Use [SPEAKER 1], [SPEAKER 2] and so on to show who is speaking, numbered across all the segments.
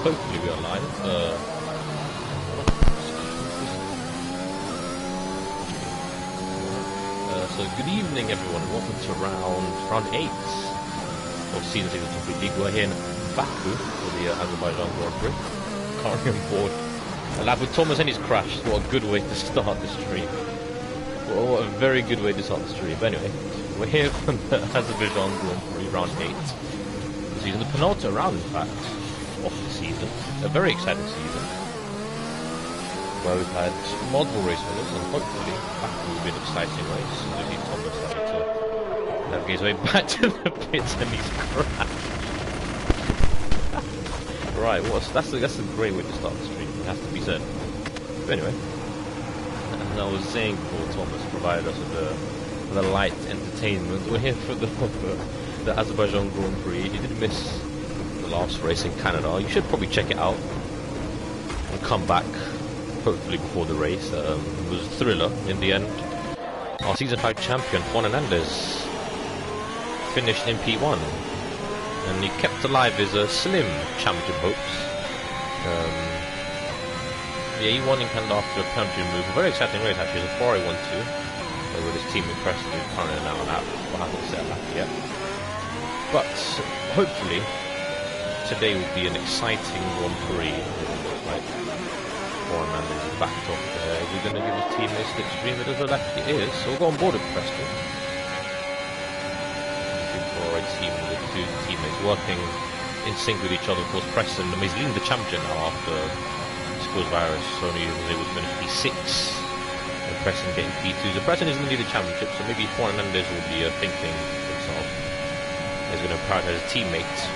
[SPEAKER 1] hopefully we are live. So good evening everyone, and welcome to round 8 of season 6 of Torpedo League. We're here in Baku for the Azerbaijan Grand Prix. Currently on board a lap with Thomas and his crash. What a good way to start the stream. What a very good way to start the stream. But anyway, we're here for the Azerbaijan Grand Prix round 8 of the season. The penultimate round, in fact, of the season. A very exciting season, where we've had multiple race winners, and hopefully Baku will be an exciting race. Maybe Thomas having to navigate his way back to the pits and he's crashed. Right, that's a great way to start the stream, it has to be said. But anyway, as I was saying before, Thomas provided us with a light entertainment. We're here for the Azerbaijan Grand Prix. He did miss the last race in Canada. You should probably check it out and come back, hopefully before the race. It was a thriller in the end. Our season 5 champion, Juan Hernandez, finished in P1, and he kept alive his slim championship hopes. Yeah, he won in Canada after a penalty move. A very exciting race actually. It was a 4-1-2 with his team impressed with currently now and out, but I haven't set that yet. But hopefully today will be an exciting Grand Prix. It looks like Warren Manders is backed off there. We're going to give his teammates the extreme. It does look like it is, so we'll go on board with Preston. Looking for a team with the two teammates working in sync with each other. Of course, Preston, he's leading the championship now after Scores Virus, so he was able to finish P6 and Preston getting P2. So Preston is going to lead the championship, so maybe Warren Manders will be thinking to himself he's going to prioritize his teammates.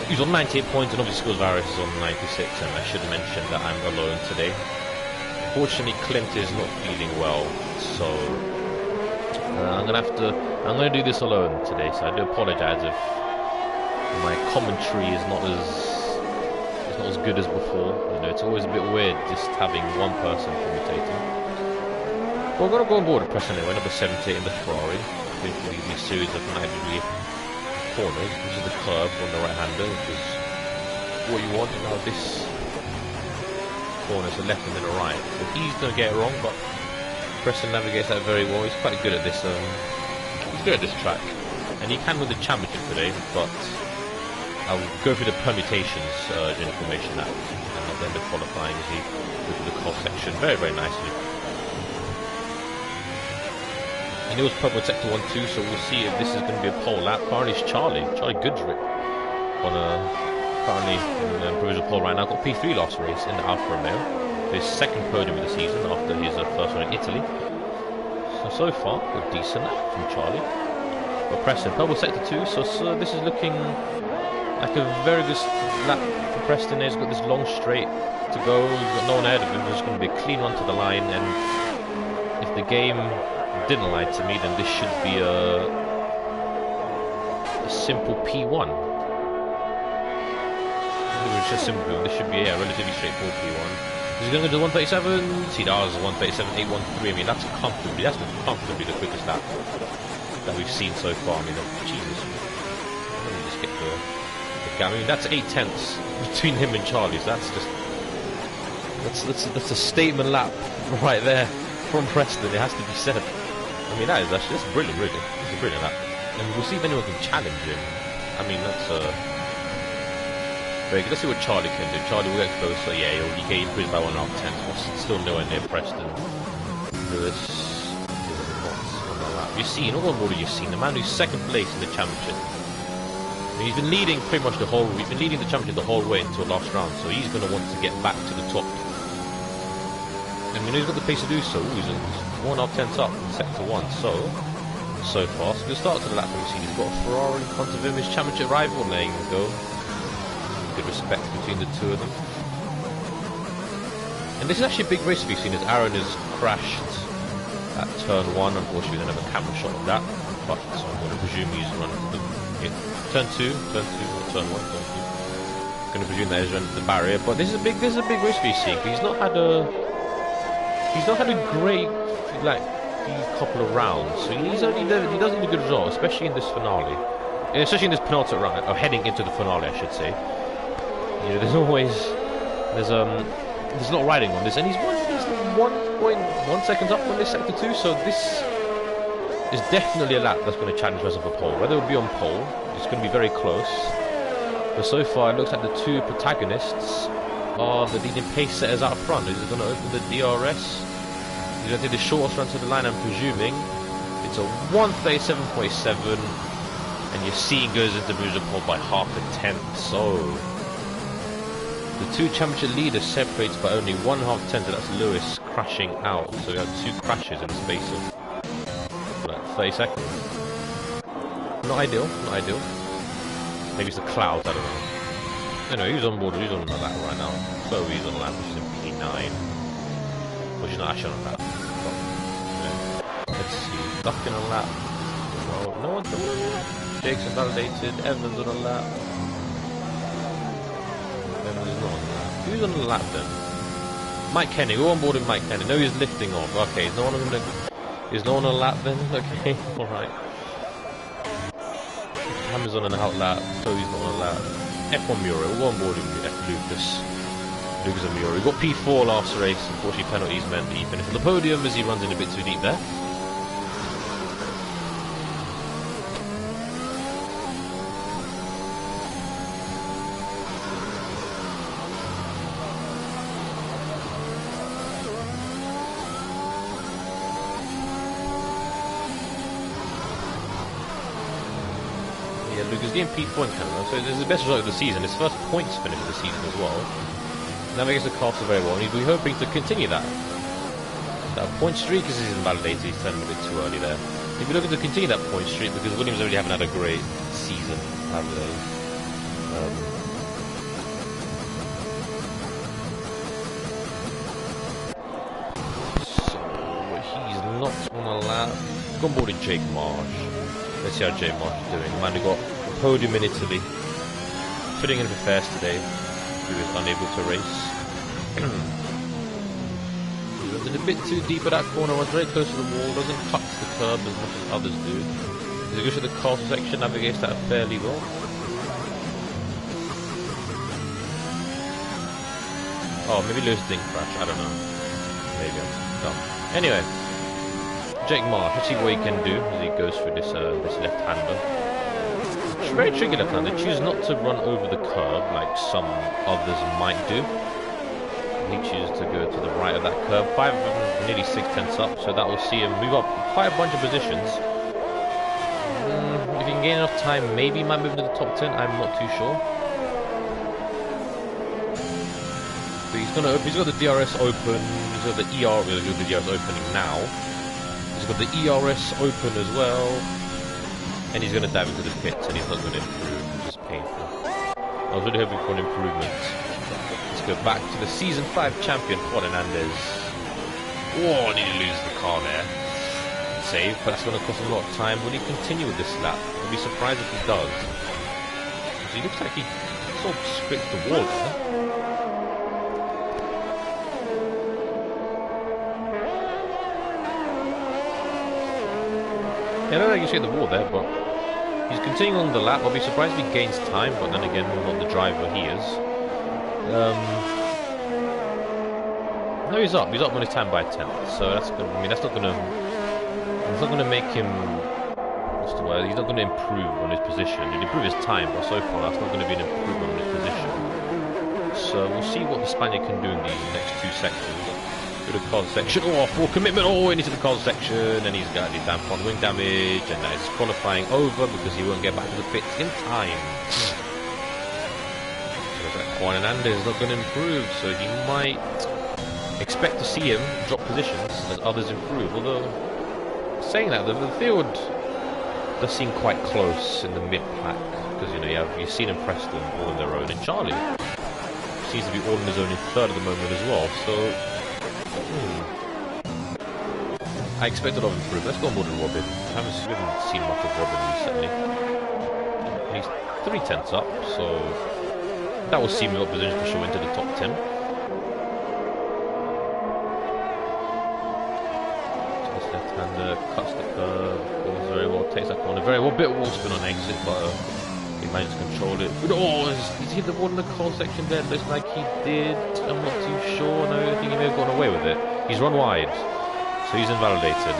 [SPEAKER 1] He's on 98 points, and obviously Scores Virus is on 96, and I should mention that I'm alone today. Fortunately, Clint is not feeling well, so I'm gonna do this alone today. So I do apologize if my commentary is not as good as before. You know, it's always a bit weird just having one person commentating. But we're gonna go on board with Preston anyway, number 78 in the Ferrari. Hopefully these series of 90-degree corners, which is the curve on the right-hander, which is what you want. Now this corner is the left and then the right. So he's going to get it wrong, but Preston navigates that very well. He's quite good at this. He's good at this track, and he can win the championship today. But I'll go through the permutations in information that, and at the end of qualifying, as he goes through the cross section very, very nicely. And it was purple sector 1-2, so we'll see if this is going to be a pole lap. Currently it's Charlie Goodrich on currently in the provisional pole right now. Got P3 last race in the Alfa Romeo. His second podium of the season after his first one in Italy. So far, a decent lap from Charlie. But Preston, purple sector 2, so this is looking like a very good lap for Preston. He's got this long straight to go. He's got no one ahead of him. There's going to be a clean run to the line, and if the game didn't lie to me, then this should be a simple P1. It's just simple. This should be a relatively straightforward P1. Is he going to go to 137? See, that was 137.813. I mean, that's comfortably the quickest lap that we've seen so far. I mean, Jesus. Let me just get the gap. I mean, that's 8 tenths between him and Charlie. So that's a statement lap right there from Preston. It has to be said. I mean, that's brilliant, really. It's a brilliant lap. And we'll see if anyone can challenge him. I mean, that's very good. Let's see what Charlie can do. Charlie will get closer. Yeah, he get improved by 1.5 tenths. But still nowhere near Preston. Lewis is not on the lap. You've seen, all the you've seen, the man who's second place in the championship. I mean, he's been leading pretty much the championship the whole way until last round. So he's going to want to get back to the top. And he's got the pace to do so. He's 1.5 tenths up in sector 1. So fast. Good start to the lap. We've seen he's got a Ferrari in front of him, his championship rival. There you go. Good respect between the two of them. And this is actually a big race we've seen as Aaron has crashed at turn 1. Unfortunately, we don't have a camera shot of that. But so I'm going to presume he's running turn 2, or turn 1, turn 2. I'm going to presume that he's running the barrier. But this is a big race we've seen. He's not had a great couple of rounds, so he does need a good result, especially in this finale, especially in this penultimate round, or heading into the finale, I should say. You know, there's always there's a lot of riding on this, and he's 1.1 seconds up on this sector 2. So this is definitely a lap that's going to challenge us for pole. Whether it will be on pole, it's going to be very close. But so far, it looks like the two protagonists are the leading pace setters out front. Is it going to open the DRS? He's going to take the shortest run to the line, I'm presuming. It's a 1:37.7, and you're seeing goes into Bruiser pole by half a tenth. So the two championship leaders separated by only 1/2 tenth. So that's Lewis crashing out. So we have two crashes in the space of like 30 seconds. Not ideal, not ideal. Maybe it's the clouds, I don't know. Anyway, who's on board? Who's on that right now? So he's on lap, which is in P9. Which is not actually on that. Let's see. Ducking on lap. No one's on lap. Jake's invalidated. Evans on a lap. Evans is not on a lap. Who's on the lap then? Mike Kenny. We're on board with Mike Kenny. No, he's lifting off. Okay, is no one on a lap then? Okay, alright. Hammer's on an out lap. Toby's not on a lap. F1 Muriel. We're on board with F Lucas. Lucas and Muriel. We got P4 last race. Unfortunately, penalties meant that he finished on the podium as he runs in a bit too deep there. Lucas getting P4 in Canada, so this is the best result of the season. His first points finish of the season as well. Navigates the castle very well, and he'll be hoping to continue that point streak, because he's invalidated. He's turned a bit too early there. He'll be looking to continue that point streak because Williams already haven't had a great season, have they? So he's not on a lap. Go on board with Jake Marsh. Let's see how Jake Marsh is doing. The man who got a podium in Italy, putting in for Fairs today, who was unable to race. He was a bit too deep at that corner, was very close to the wall, doesn't touch the curb as much as others do. As he goes to the castle section, navigates that fairly well. Oh, maybe Lewis didn't crash, I don't know. Maybe I'm dumb. Anyway. Jake Marsh, let's see what he can do as he goes through this left-hander. It's very tricky left-hander. Choose not to run over the curb like some others might do. He chooses to go to the right of that curb. Nearly 6/10 up, so that will see him move up quite a bunch of positions. If he can gain enough time, maybe he might move into the top 10. I'm not too sure. But he's got the DRS open. He's got the DRS opening now. He's got the ERS open as well, and he's going to dive into the pits, and he's not going to improve, which is painful. I was really hoping for an improvement. Let's go back to the Season 5 champion, Juan Hernandez. Oh, I need to lose the car there. Save, but that's going to cost him a lot of time. Will he continue with this lap? I'll be surprised if he does. He looks like he sort of scraped the wall there. Yeah, I don't think he's hit the wall there, but he's continuing on the lap. I'll be surprised if he gains time, but then again, not the driver he is. No, he's up. He's up on his time by 10th. So that's gonna, that's not gonna make him. What's the word? He's not gonna improve on his position. He'll improve his time, but so far that's not going to be an improvement on his position. So we'll see what the Spaniard can do in the next two sections. To the car section. Oh, full commitment. Oh, into the car section, and he's got the damn front wing damage, and that is qualifying over because he won't get back to the pits in time. So that Juan Hernandez is not going to improve, so he might expect to see him drop positions as others improve. Although, saying that, the field does seem quite close in the mid-pack because you've seen him Preston all on their own, and Charlie seems to be all on his own in third at the moment as well. So. I expect a lot of improvement. Let's go on board with Robin. We haven't seen much of Robin recently. He's 3/10 up, so that will see him in a position to show into the top 10. So this left-hander cuts the curve, goes very well, takes that corner very well. Bit of wall spin on exit, but He managed to control it. Oh, did he hit the wall in the coal section there? Looks like he did. I'm not too sure. No, I think he may have gotten away with it. He's run wide, so he's invalidated.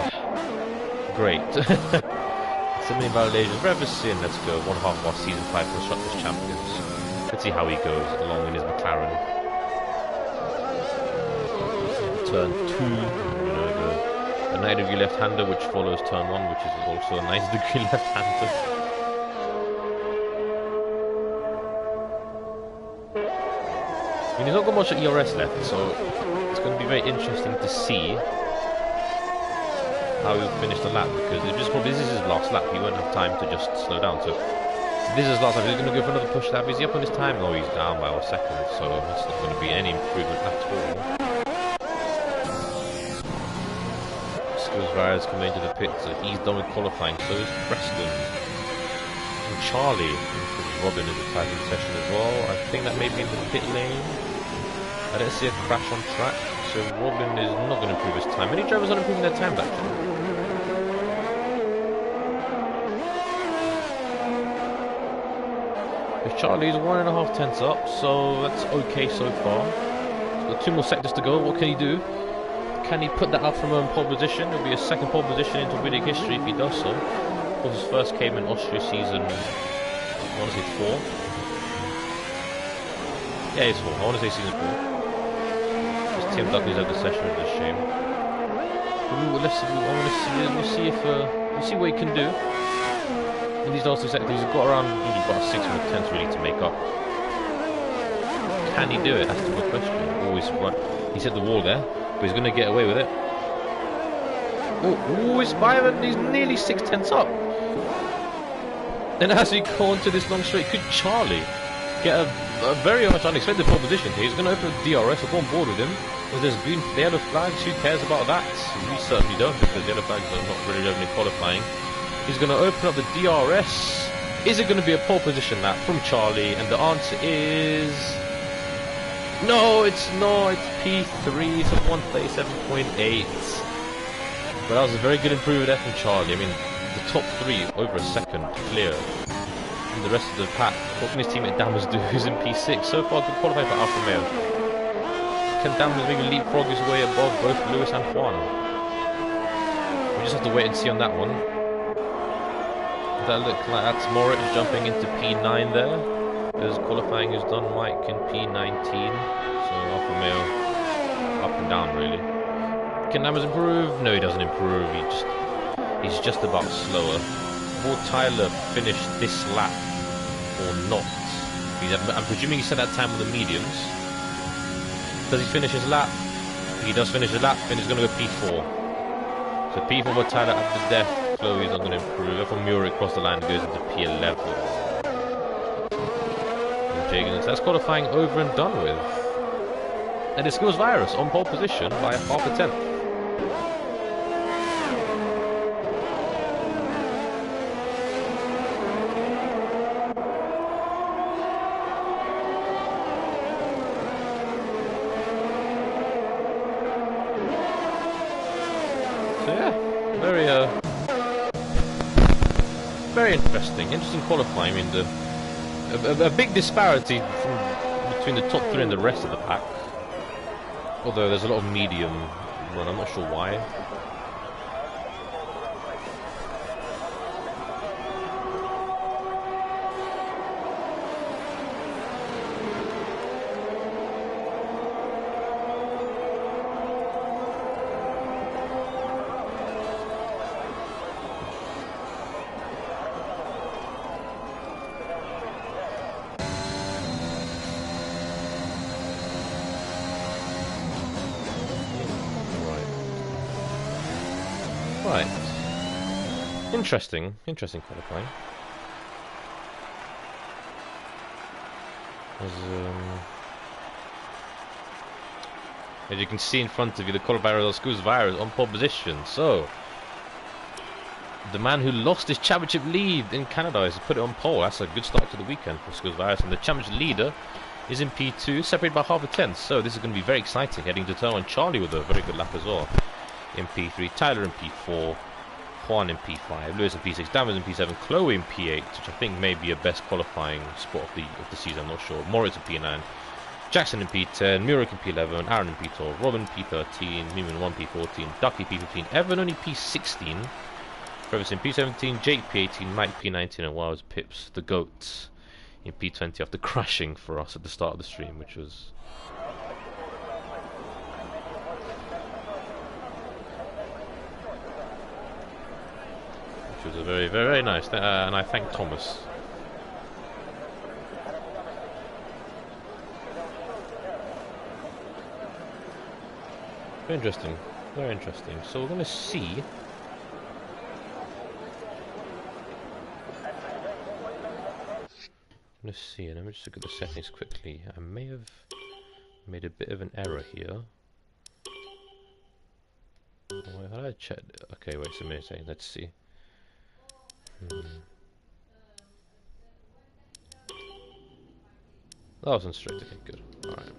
[SPEAKER 1] Great. 7 invalidations. Reversin, let's go. 1.5 while season 5 Constructors Champions. Let's see how he goes along in his McLaren. Turn 2. A 90 degree left-hander, which follows turn 1, which is also a 90 degree left-hander. I mean, he's not got much ERS left, so it's going to be very interesting to see how he'll finish the lap, because this is his last lap. He won't have time to just slow down. So this is his last lap. He's going to go for another push lap. Is he up on his time? No, he's down by 1 second, so it's not going to be any improvement at all. Varys coming into the pit, so he's done with qualifying. So is Preston and Charlie, because Robin is attacking the session as well. I think that may be in the pit lane. I don't see a crash on track, so Robin is not going to improve his time. Many drivers aren't improving their times actually. Because Charlie's 1.5 tenths up, so that's okay so far. He's got 2 more sectors to go. What can he do? Can he put that Alfa Romeo in pole position? It'll be a second pole position into Riddick history if he does so. Of course, his first came in Austria season, I want to say 4. Yeah, it's 4. I want to say season 4. Because Tim Duckley's over the session, which is a shame. Let's see. I want to see. We'll see if we'll see what he can do in these last 2 sectors. He's got around about 6 more tenths really to make up. Can he do it? That's the good question. Always run. He's hit the wall there. But he's going to get away with it. Oh, it's Byron. He's nearly 6 tenths up. And as he go into this long straight, could Charlie get a very much unexpected pole position here? He's going to open the DRS. I'll go on board with him. Because there's been the yellow flags. Who cares about that? We certainly don't, because the yellow flags are not really openly qualifying. He's going to open up the DRS. Is it going to be a pole position lap from Charlie? And the answer is... no, it's not. It's P3. It's a 137.8. But that was a very good improvement there from Charlie. I mean, the top 3 over a second clear. And the rest of the pack, what can his teammate Dammers do? Who's in P6? So far, good qualifying for Alfa Romeo. Can Dammers maybe leapfrog his way above both Lewis and Juan? We just have to wait and see on that one. That look like that's Moritz jumping into P9 there. There's qualifying is done, Mike in P19, so Alfa Romeo up and down really. Can Dammers improve? No, he doesn't improve. He's just about slower. Will Tyler finish this lap or not? I'm presuming he set that time on the mediums. Does he finish his lap? He does finish his lap, and he's going to go P4. So P4 for Tyler at the death. Chloe's not going to improve. If Murik across the line goes into P11. That's qualifying over and done with. And it scores Virus on pole position by 0.5 tenth. So yeah, very interesting qualifying. I mean, a big disparity between the top 3 and the rest of the pack. Although there's a lot of medium run, I'm not sure why. Right. Interesting qualifying. As you can see in front of you, the qualifier of Scoo's Virus on pole position. So, the man who lost his championship lead in Canada has put it on pole. That's a good start to the weekend for Scoo's Virus. And the championship leader is in P2, separated by 0.5 tenth. So, this is going to be very exciting. Heading to turn 1, Charlie with a very good lap as well in P3. Tyler in P4. Juan in P5, Lewis in P6, Dammers in P7, Chloe in P8, which I think may be a best qualifying spot of the season, I'm not sure. Moritz in P9, Jackson in P10, Murik in P11, Aaron in P12, Robin P13, Mimin 1 P14, Ducky P15, Evan only P16, Travis in P17, Jake P18, Mike P19, and Wiles Pips, the GOAT, in P20 after crashing for us at the start of the stream, which was... a very, very nice, and I thank Thomas. Very interesting, very interesting. So we're going to see. Let's see, let me just look at the settings quickly. I may have made a bit of an error here. Oh, wait, how did I check? Okay, wait a minute, let's see. That wasn't straight. Okay, good. Alright.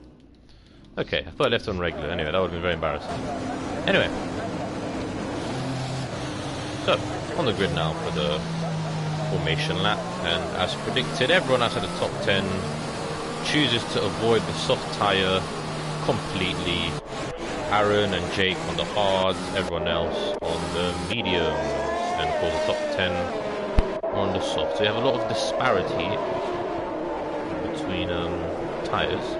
[SPEAKER 1] Okay, I thought I left it on regular. Anyway, that would have been very embarrassing. Anyway. So, on the grid now for the formation lap. And as predicted, everyone outside the top 10 chooses to avoid the soft tyre completely. Aaron and Jake on the hards, everyone else on the mediums. And of course the top 10 on the soft. So you have a lot of disparity between tyres.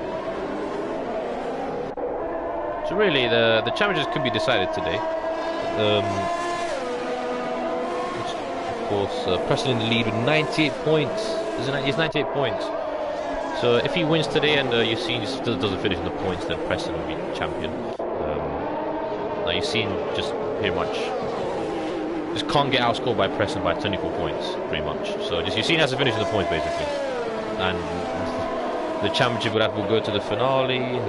[SPEAKER 1] So really the challenges could be decided today. Of course Preston in the lead with 98 points. It's 98 points. So if he wins today and Yassine still doesn't finish in the points, then Preston will be champion. Now Yassine just pretty much just can't get outscored by Preston by 24 points, pretty much. So just Yassine has to finish in the points basically, and the championship will go to the finale.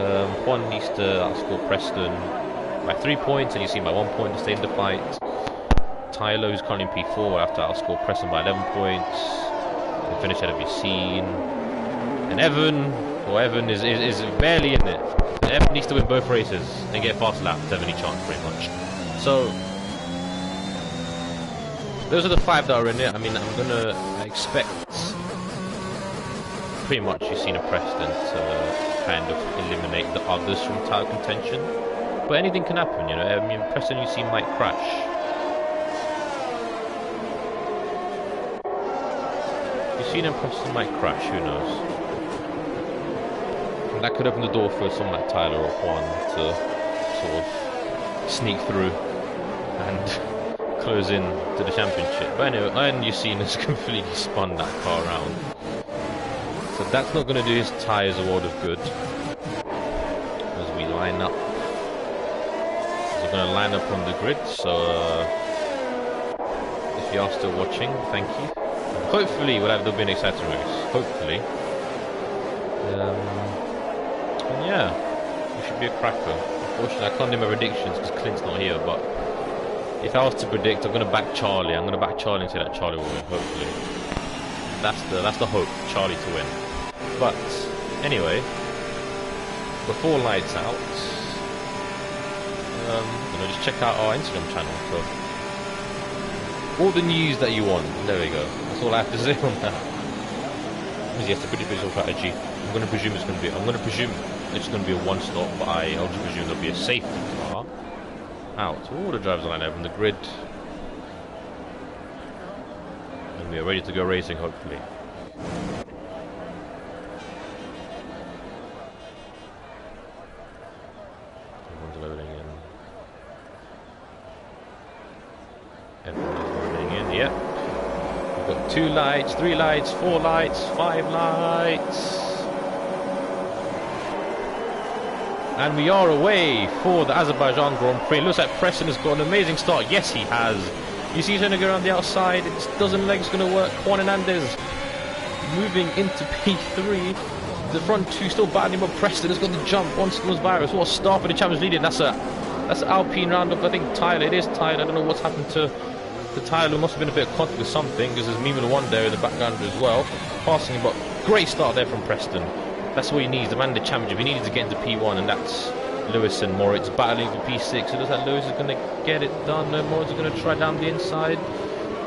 [SPEAKER 1] Juan needs to outscore Preston by 3 points, and Yassine by 1 point to stay in the fight. Tyler, who's currently in P4, will have to outscore Preston by 11 points and finish ahead of Yassine. And Evan is barely in it. Evan needs to win both races and get fast lap to have any chance, pretty much. So those are the 5 that are in it. I mean, I'm gonna expect pretty much Yassine and Preston to kind of eliminate the others from title contention. But anything can happen, you know. I mean, Preston and Yassine might crash. Yassine and Preston might crash, who knows? And that could open the door for someone like Tyler or Juan to sort of sneak through and close in to the championship. But anyway, and Yassine has completely spun that car around. So that's not going to do his tyres a world of good. As we line up. We're going to line up on the grid, so if you are still watching, thank you. Hopefully there'll be an exciting race. Hopefully. And yeah, it should be a cracker. Unfortunately, I can't do my predictions because Clint's not here, but if I was to predict, I'm going to back Charlie. I'm going to back Charlie and say that Charlie will win, hopefully. That's the hope, Charlie to win. But, anyway, before lights out, just check out our Instagram channel. So, all the news that you want, there we go. That's all I have to say on that. Yes, the pretty visual strategy. I'm going to presume it's going to be a one-stop, but I also presume there'll be a safety car out. So all the drivers are lined up on the grid, and we are ready to go racing, hopefully. Everyone's loading in. Everyone's loading in. Yep. We've got 2 lights, 3 lights, 4 lights, 5 lights. And we are away for the Azerbaijan Grand Prix. It looks like Preston has got an amazing start. Yes, he has. You see he's going to go around the outside. It just doesn't look like it's going to work. Juan Hernandez moving into P3. The front 2 still battling, but Preston has got the jump. One goes virus. What a start for the Champions League. That's an Alpine roundup. I think Tyler. It is Tyler. I don't know what's happened to Tyler. There must have been a bit of conflict with something, because there's Mimon 1 there in the background as well. Passing him, but great start there from Preston. That's what he needs, the man in the championship. He needed to get into P1, and that's Lewis and Moritz battling for P6. It looks like Lewis is going to get it done. No, Moritz is going to try down the inside.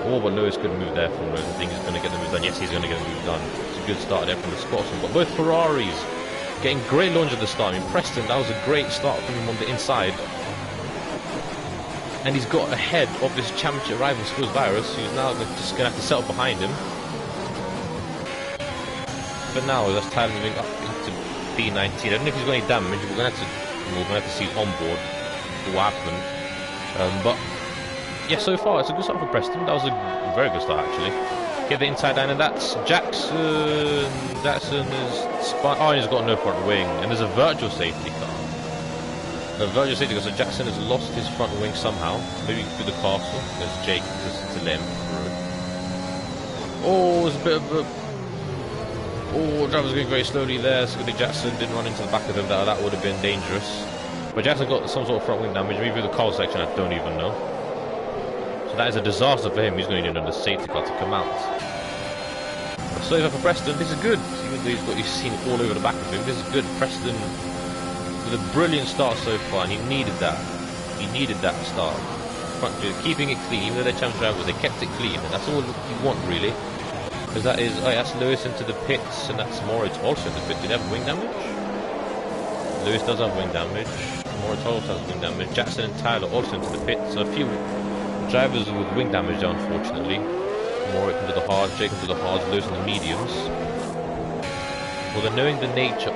[SPEAKER 1] Oh, but Lewis couldn't move there from Lewis. I think he's going to get the move done. Yes, he's going to get the move done. It's a good start there from the Scotsman. But both Ferraris getting great launch at the start. I mean, Preston, that was a great start from him on the inside. And he's got ahead of his championship rival, Skills Virus, who's now just going to have to settle behind him. But now, that's Tyler moving up into P19. I don't know if he's got any damage. We're going to have to see on board what happened. But yeah, so far it's a good start for Preston. That was a very good start actually. Get the inside down, and that's Jackson. Jackson is oh, he's got no front wing, and there's a virtual safety car. A virtual safety car. So Jackson has lost his front wing somehow, maybe through the castle. There's Jake just to let him through. Oh, it's a bit of a. Oh, driver's going very slowly there. So Jackson didn't run into the back of him. That would have been dangerous. But Jackson got some sort of front wing damage. Maybe the car section, I don't even know. So that is a disaster for him. He's going to need another safety car to come out. So for Preston, this is good. Even though he's got his scene all over the back of him, this is good. Preston with a brilliant start so far, and he needed that. He needed that start. Front keeping it clean, even though they're champion drivers, they kept it clean, and that's all you want really. Because that is, oh, that's Lewis into the pits, and that's Moritz also in the pits. Did he have wing damage? Lewis does have wing damage. Moritz also has wing damage. Jackson and Tyler also into the pits. So a few drivers with wing damage, unfortunately. Moritz into the hards, Jake into the hards, Lewis in the mediums. Although knowing the nature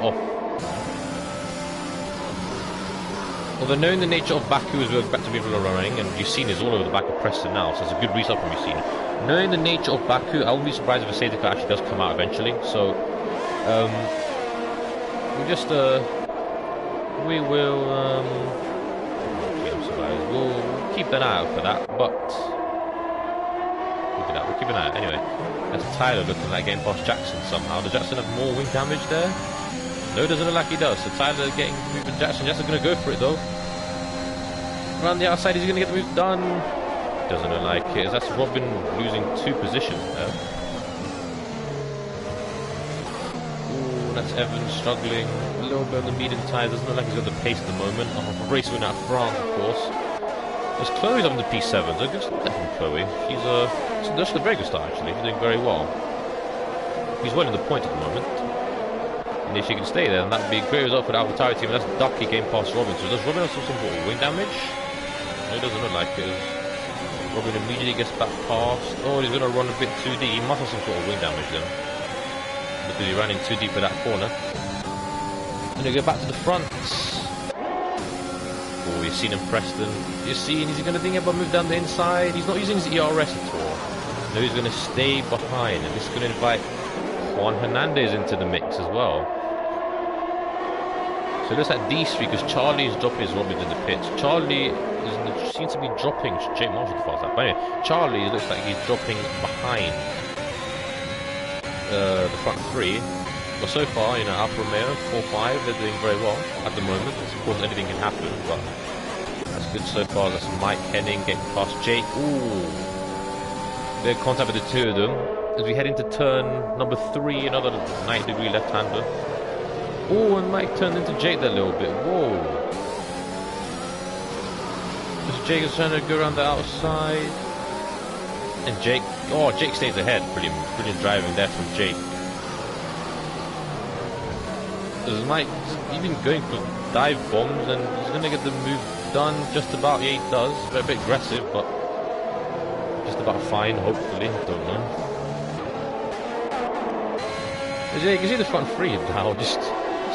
[SPEAKER 1] of Baku as well, back to people are running, and you've seen is all over the back of Preston now, so it's a good restart from you've seen. Knowing the nature of Baku, I wouldn't be surprised if a safety car actually does come out eventually. So we'll keep an eye out for that. But look at that, we'll keep an eye out anyway. That's Tyler looking like getting past Jackson somehow. Does Jackson have more wing damage there? No, it doesn't look like he does. So Tyler getting moving Jackson. Jackson's going to go for it though. Around the outside, he's going to get the move done. Doesn't look like it. That's Robin losing 2 positions there. Ooh, that's Evan struggling a little bit on the medium tires. Doesn't look like he's got the pace at the moment. Oh, race win out of France, of course. There's Chloe's on the P7. So good start from Chloe. That's a very good start actually. She's doing very well. He's well in the point at the moment. And if she can stay there, then that would be a great result for the AlphaTauri team. That's Ducky getting past Robin. So does Robin have some sort of wing damage? No, it doesn't look like it. Robin immediately gets back past. Oh, he's going to run a bit too deep. He must have some sort of wing damage then, because he ran in too deep for that corner. And they go back to the front. Oh, you've seen him, Preston. You're seeing, is he going to think about move down the inside? He's not using his ERS at all. No, he's going to stay behind, and this is going to invite Juan Hernandez into the mix as well. So it looks like these three, because Charlie is dropping his Robin in the pits. Charlie seems to be dropping Jake Marshall as far as that. But anyway, Charlie looks like he's dropping behind the front 3. But so far, you know, Alfa Romeo 4-5, they're doing very well at the moment. Of course, anything can happen, but that's good so far. That's Mike Henning getting past Jake. Ooh, they're in contact with the 2 of them as we head into turn number 3. Another 90-degree left-hander. Oh, and Mike turned into Jake there a little bit. Whoa. Jake is trying to go around the outside. And Jake stays ahead. Brilliant driving there from Jake. There's Mike even going for dive bombs, and he's going to get the move done just about. Yeah, he does. A bit aggressive, but just about fine, hopefully. Don't know. Yeah, you can see the front 3 now, just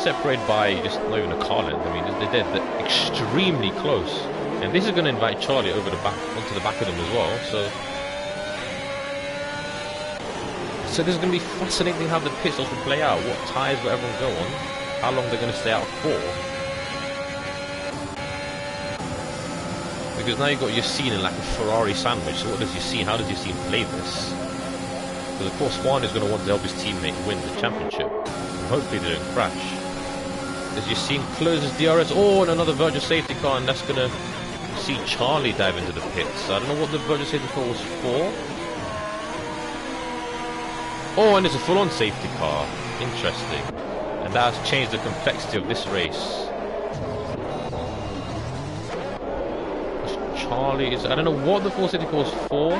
[SPEAKER 1] separated by just not even a car length. I mean, they're extremely close, and this is going to invite Charlie over the back onto the back of them as well. So this is going to be fascinating how the pits will play out. What tyres will everyone go on? How long they're going to stay out for? Because now you've got Yassine in like a Ferrari sandwich. So what does Yassine? How does Yassine play this? Because of course Juan is going to want to help his teammate win the championship. And hopefully they don't crash. As Yassine closes DRS, oh, and another virtual safety car, and that's going to see Charlie dive into the pits. So I don't know what the virtual safety car was for. Oh, and it's a full-on safety car. Interesting. And that has changed the complexity of this race. Charlie is... I don't know what the 460 car was for.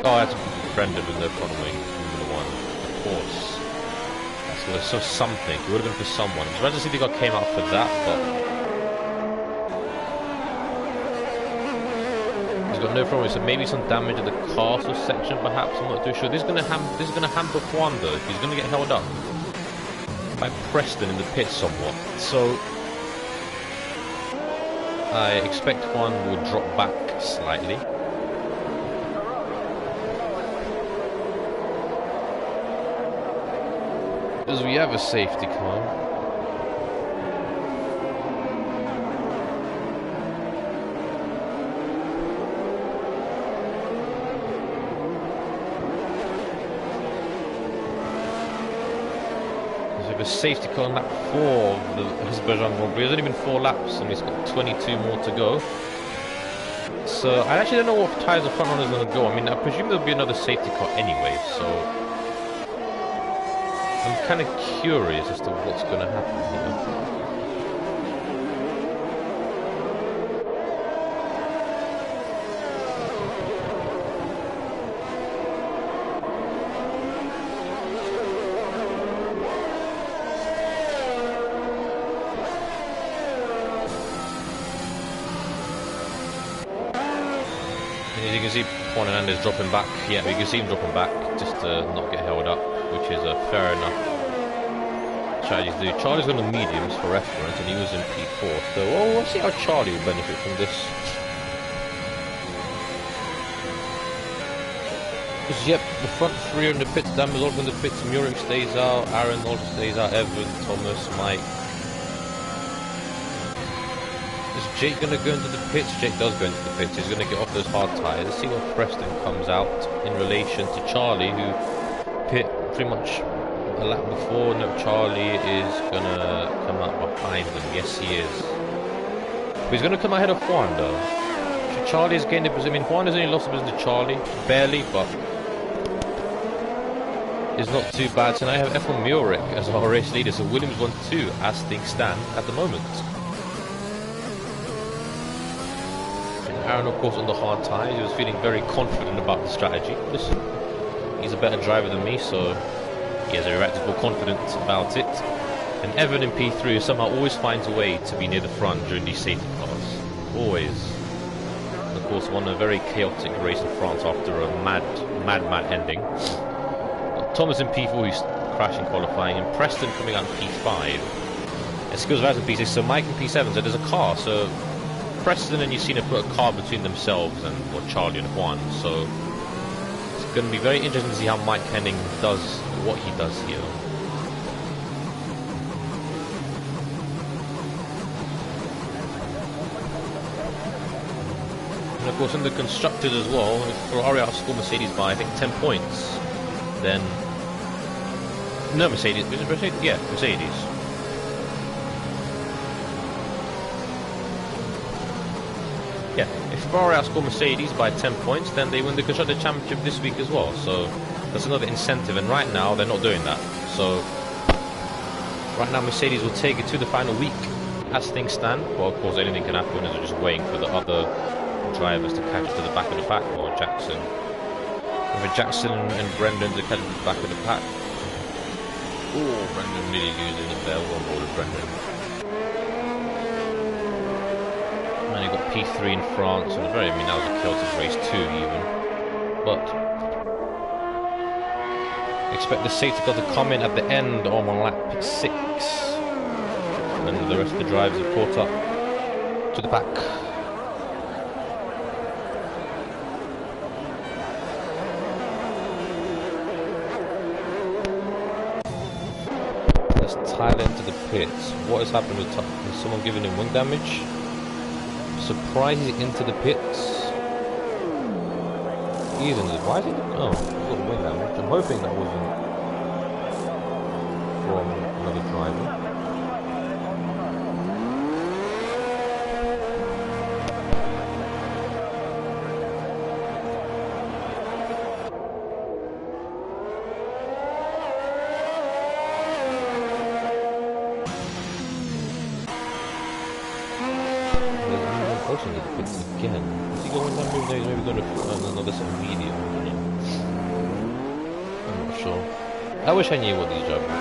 [SPEAKER 1] Oh, I had to Brendan with no front wing. Formula 1. Of course. So something. It would have been for someone. I'm surprised the safety car came out for that, but... He's got no problem, so maybe some damage at the castle section perhaps, I'm not too sure. This is gonna hamper Juan though. He's gonna get held up by Preston in the pit somewhat. So I expect Juan will drop back slightly. As we have a safety car. There's a safety car on lap 4 of the Azerbaijan Grand Prix. There's only been 4 laps and he's got 22 more to go. So I actually don't know what tyres the front runner's going to go. I mean, I presume there'll be another safety car anyway, so... I'm kind of curious as to what's going to happen here. And as you can see, Juan Hernandez dropping back. Yeah, we can see him dropping back just to not get held up, which is a fair enough strategy to do. Charlie's got the mediums for reference, and he was in P4. So, well, we'll see how Charlie will benefit from this. Because, yep, the front 3 are in the pits. Dan is also in the pits. Murik stays out. Aaron also stays out. Evan, Thomas, Mike. Is Jake going to go into the pits? Jake does go into the pits. He's going to get off those hard tyres. Let's see what Preston comes out in relation to Charlie, who pit pretty much a lap before. No, Charlie is going to come out behind them. Yes, he is. But he's going to come ahead of Juan, though. So Charlie has gained a position. I mean, Juan has only lost a position to Charlie. Barely, but it's not too bad. So now I have F1 Murik as our race leader. So Williams 1-2 as things stand at the moment. Aaron, of course, on the hard tyres. He was feeling very confident about the strategy. Listen, he's a better driver than me, so he has a right to feel confident about it. And Evan in P3 somehow always finds a way to be near the front during these safety cars. Always. And of course, won a very chaotic race in France after a mad ending. Got Thomas in P4, who's crashing qualifying, and Preston coming out in P5. And Skills Vaz in P6, so Mike in P7, so there's a car, so Preston and Yacina put a car between themselves and Charlie and Juan, so it's going to be very interesting to see how Mike Henning does what he does here. And of course in the constructors as well, if Ferrari outscored Mercedes by I think 10 points, then... No, Mercedes. Was it Mercedes? Yeah, Mercedes. Yeah, if Ferrari outscore Mercedes by 10 points, then they win the Constructor Championship this week as well. So that's another incentive, and right now they're not doing that. So right now Mercedes will take it to the final week as things stand. Well, of course, anything can happen as they're just waiting for the other drivers to catch to the back of the pack, or Jackson. With Jackson and Brendan to catch to the back of the pack. Oh, Brendan really losing it there. One more with Brendan. And he got P3 in France, and that was a chaotic race too, even. But expect the safety car to come in at the end on lap 6, and then the rest of the drivers have caught up to the pack. Let's Tyler into the pits. What has happened with Tyler? Has someone given him wing damage? Surprise, he's into the pits. He's in the... Why is he... Oh, he's got wing damage. I'm hoping that wasn't from another driver. Into the pits again. going to another set of medium. I'm not sure. I wish I knew what these drivers were.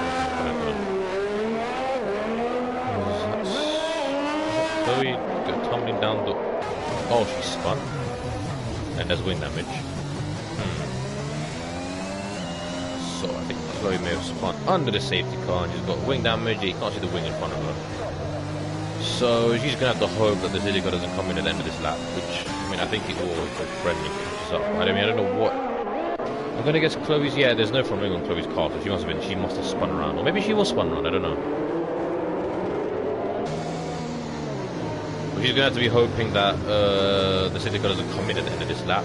[SPEAKER 1] Chloe got tumbling down the... Oh, she spun. And there's wing damage. So I think Chloe may have spun under the safety car and she's got wing damage. You can't see the wing in front of her. So she's going to have to hope that the safety car doesn't come in at the end of this lap, which, I mean, I think it will if the friendly catches up. I mean, I don't know what... I'm going to guess Chloe's... Yeah, there's no front wing on Chloe's car, so she must have spun around. Or maybe she was spun around, I don't know. But she's going to have to be hoping that the safety car doesn't come in at the end of this lap.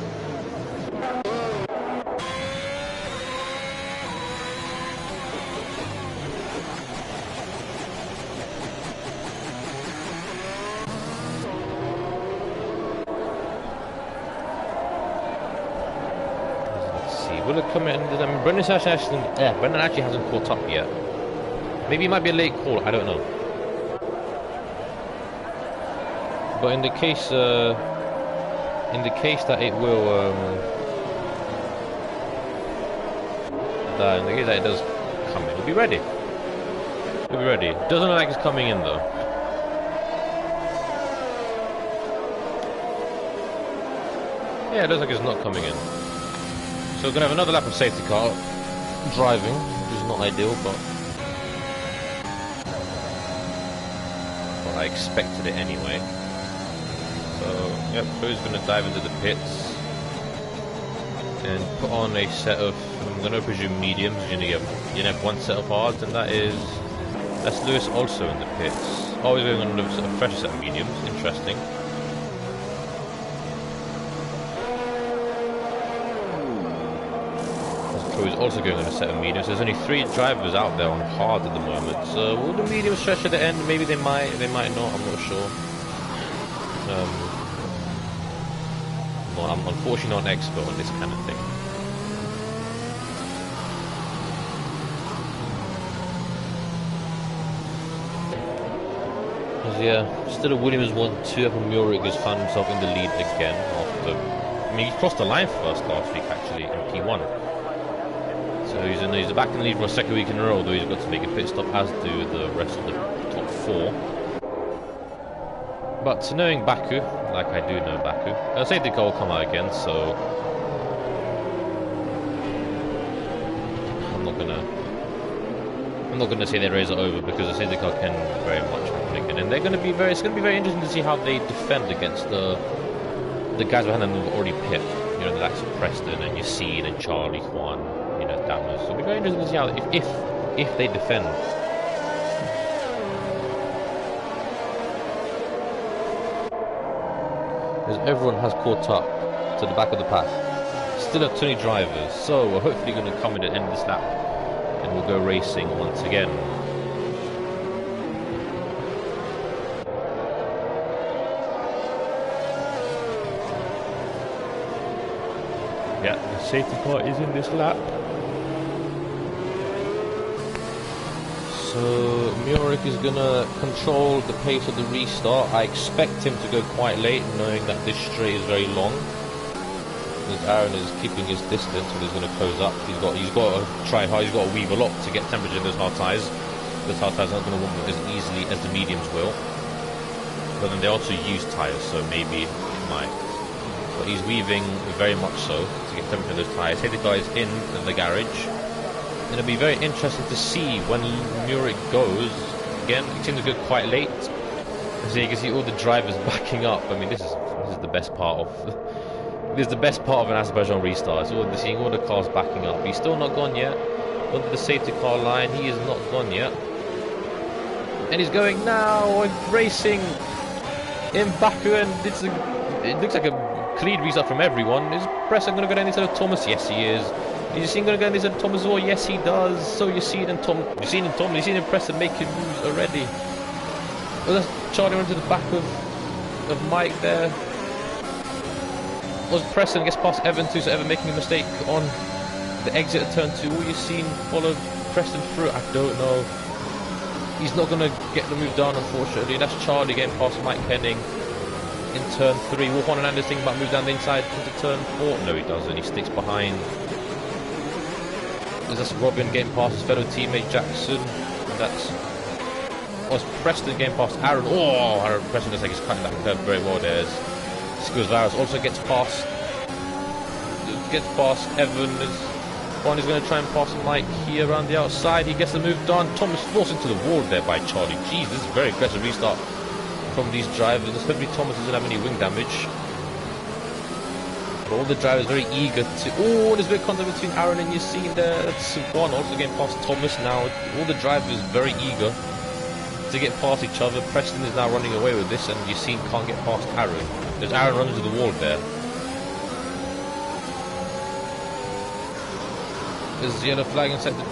[SPEAKER 1] Will it come in? I mean, Brendan actually hasn't caught up yet. Maybe it might be a late call. I don't know. But in the case that it will, in the case that it does come in, we'll be ready. We'll be ready. Doesn't look like it's coming in though. Yeah, it looks like it's not coming in. So we're going to have another lap of safety car driving, which is not ideal, but I expected it anyway. So, yep, Chloe's going to dive into the pits and put on a set of, I'm going to presume mediums. You're going to have one set of hards, and that's Lewis also in the pits. Oh, he's going on a fresh set of mediums. Interesting. Is also going on a set of mediums. There's only 3 drivers out there on hard at the moment. So will the mediums stretch at the end? Maybe they might not. I'm not sure. Well, I'm unfortunately not an expert on this kind of thing. Yeah, still a Williams 1-2 up, and Murik has found himself in the lead again after. I mean, he crossed the line first last week actually in P1. So he's back in the lead for a second week in a row, although he's got to make a pit stop, as do the rest of the top 4. But knowing Baku, like I do know Baku, safety car will come out again, so I'm not gonna say their race are over, because the safety car can very much happen again, and it's gonna be very interesting to see how they defend against the guys behind them who've already pit. You know, the likes of Preston and Yassine and Charlie Juan. You know, Dammers. So it'll be very interesting to see how if they defend. Because everyone has caught up to the back of the pack. Still have 20 drivers, so we're hopefully going to come in at the end of this lap and we'll go racing once again. Yeah, the safety car is in this lap. So Murik is going to control the pace of the restart. I expect him to go quite late, knowing that this straight is very long. Because Aaron is keeping his distance, so he's going to close up. He's got to try hard. He's got to weave a lot to get temperature in those hard tyres. Those hard tyres aren't going to warm up as easily as the mediums will. But then they also use tyres, so maybe it might. But he's weaving very much so to get temperature in those tyres. Here the guy is in the garage. And it'll be very interesting to see when Murik goes. Again, it seems to go quite late. So you can see all the drivers backing up. I mean, this is the best part of this is the best part of an Azerbaijan restart. So seeing all the cars backing up. He's still not gone yet. Under the safety car line, he is not gone yet. And he's going now, racing in Baku, and it looks like a clean restart from everyone. Is Preston going to go down instead of Thomas? Yes, he is. Is Yassine going to go in instead of Thomas as well? Yes, he does. So Yassine and Preston making moves already. Well, that's Charlie into the back of Mike there. Was Preston gets past Evan too, so Evan making a mistake on the exit of turn 2. Will Yassine follow Preston through? I don't know. He's not going to get the move done, unfortunately. That's Charlie getting past Mike Henning. in turn 3. Will Juan Hernandez think about move down the inside into turn 4? No, he doesn't. He sticks behind. Is this Robin getting past his fellow teammate Jackson? That's... Oh, it's Preston getting past Aaron. Oh, Aaron Preston looks like he's cutting that curve very well there. Skills Varus also gets past Evan. Juan is going to try and pass Mike here around the outside. He gets the move done. Thomas forced into the wall there by Charlie. Jeez, this is a very aggressive restart from these drivers. Hopefully Thomas doesn't have any wing damage. But all the drivers very eager to... Oh, there's a bit of contact between Aaron and Yassine there. That's Juan also getting past Thomas now. All the drivers very eager to get past each other. Preston is now running away with this, and Yassine can't get past Aaron. There's Aaron running to the wall there. There's the yellow flag in sector 2.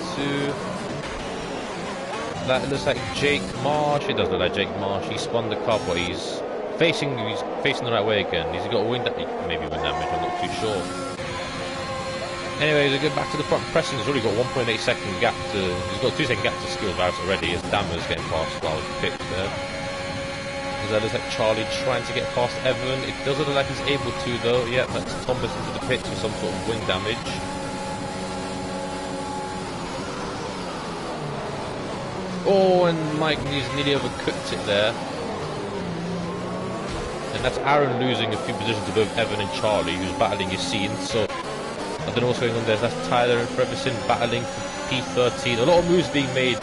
[SPEAKER 1] That looks like Jake Marsh. It does look like Jake Marsh. He spun the car, but he's facing the right way again. He's got wind damage, maybe wind damage, I'm not too sure. Anyway, they go back to the front. Preston's already got 1.8 second gap to... He's got 2 second gap to Skills Varus already, as Dammer's getting past while he's picked there. That looks like Charlie trying to get past Evan. It doesn't look like he's able to though. Yeah, that's Thomas into the pits with some sort of wing damage. Oh, and Mike nearly overcooked it there. And that's Aaron losing a few positions to both Evan and Charlie, who's battling Yassine. So I don't know what's going on there. That's Tyler and Ferguson battling for P13. A lot of moves being made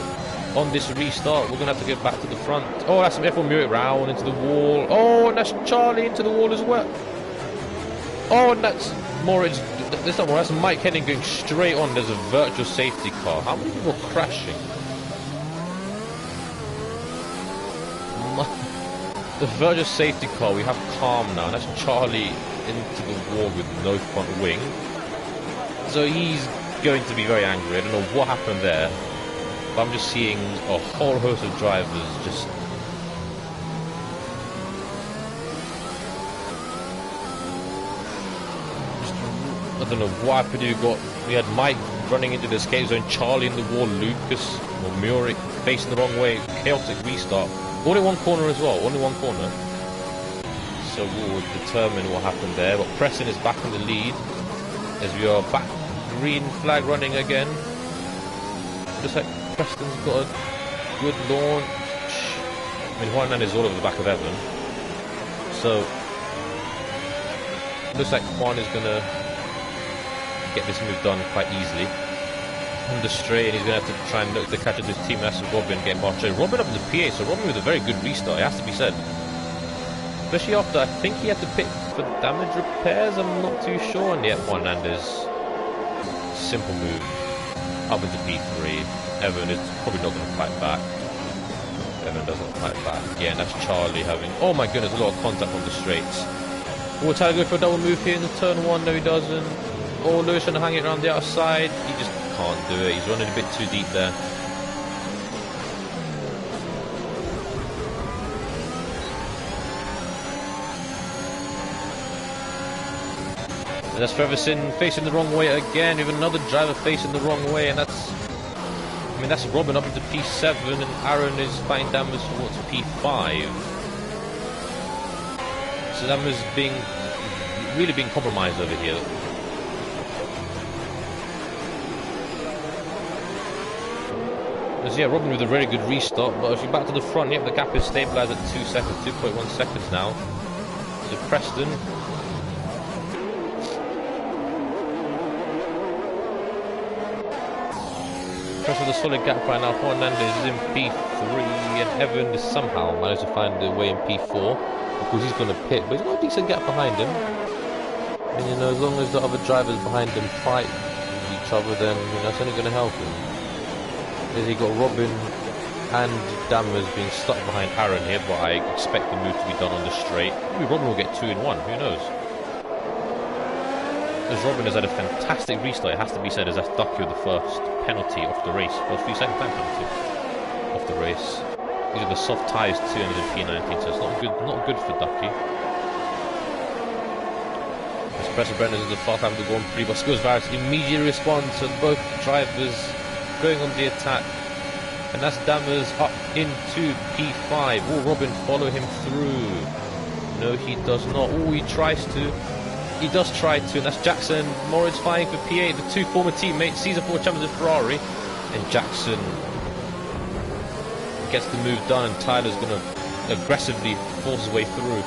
[SPEAKER 1] on this restart. We're going to have to get back to the front. Oh, that's some F1 Murik round into the wall. Oh, and that's Charlie into the wall as well. Oh, and that's Moritz. That's not Moritz. That's Mike Henning going straight on. There's a virtual safety car. How many people are crashing? The virtual safety car, we have calm now. That's Charlie into the wall with no front wing. So he's going to be very angry. I don't know what happened there. But I'm just seeing a whole host of drivers just... I don't know what happened. We had Mike running into the escape zone, Charlie in the wall, Lucas or Murik facing the wrong way. Chaotic restart. Only one corner as well, only one corner. So we'll determine what happened there. But Preston is back in the lead as we are back. Green flag running again. Just like Preston's got a good launch. I mean, Juan is all over the back of Evan. So looks like Juan is gonna get this move done quite easily. On the straight, and he's going to have to try and look to catch up his team. That's Robin getting past. Robin up in the P8, so Robin with a very good restart, it has to be said. Especially after, I think he had to pick for damage repairs, I'm not too sure. And yet, Juan Hernandez, simple move, up into P3. Evan is probably not going to fight back. Evan doesn't fight back. Yeah, and that's Charlie having, oh my goodness, a lot of contact on the straights. Will Tyler go for a double move here in the turn 1? No, he doesn't. Oh, Lewis trying to hang it around the outside. He just can't do it. He's running a bit too deep there. And that's Ferguson facing the wrong way again. We have another driver facing the wrong way, and that's... I mean, that's Robin up into P7, and Aaron is fighting damage towards P5. So Dammer's really being compromised over here. Yeah, Robin with a very good restart, but if you're back to the front, yep, the gap is stabilised at 2 seconds, 2.1 seconds now. So Preston. Preston with a solid gap right now. Juan Hernandez is in P3, and Evan is somehow managed to find a way in P4. Of course, he's going to pit, but he's got a decent gap behind him. And, you know, as long as the other drivers behind him fight with each other, then, you know, it's only going to help him. He got Robin and Dammer's being stuck behind Aaron here, but I expect the move to be done on the straight. Maybe Robin will get 2 in 1, who knows? As Robin has had a fantastic restart, it has to be said, as that's Ducky with the first penalty off the race. First few second time penalty off the race. These are the soft tyres too in the P19, so it's not good for Ducky. As Preston Brennan is the fast time to go on 3, but Skills Varus immediately responds, so both drivers going on the attack, and that's Dammer's up into P5. Will Robin follow him through? No, he does not. Oh, he tries to. He does try to, and that's Jackson. Moritz fighting for P8, the two former teammates, season 4 champions of Ferrari. And Jackson gets the move done, and Tyler's going to aggressively force his way through.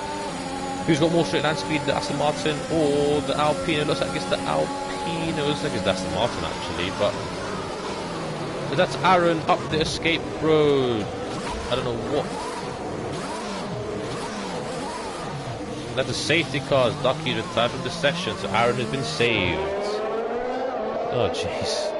[SPEAKER 1] Who's got more straight line speed, the Aston Martin or the Alpine? It looks like it's the Alpine. It looks like it's the Aston Martin, actually, but that's Aaron up the escape road. I don't know what. That's a safety car. Ducky retired from the session, so Aaron has been saved. Oh, jeez.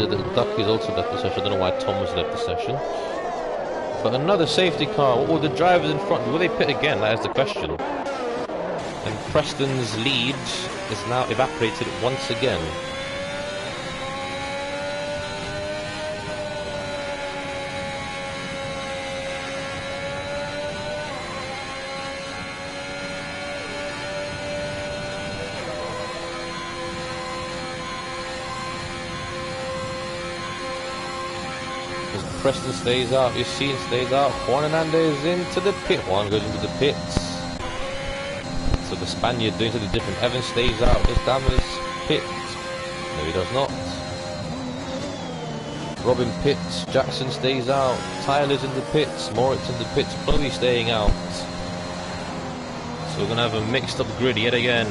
[SPEAKER 1] The Ducky's also left the session. I don't know why Thomas left the session. But another safety car. What were the drivers in front? Will they pit again? That is the question. And Preston's lead is now evaporated once again. Preston stays out, Yassine stays out, Juan Hernandez into the pit, Juan goes into the pits. So the Spaniard doing something different, Evans stays out, does Damas pit? No, he does not. Robin pits, Jackson stays out, Tyler's in the pits, Moritz in the pits, Chloe staying out. So we're going to have a mixed up grid yet again.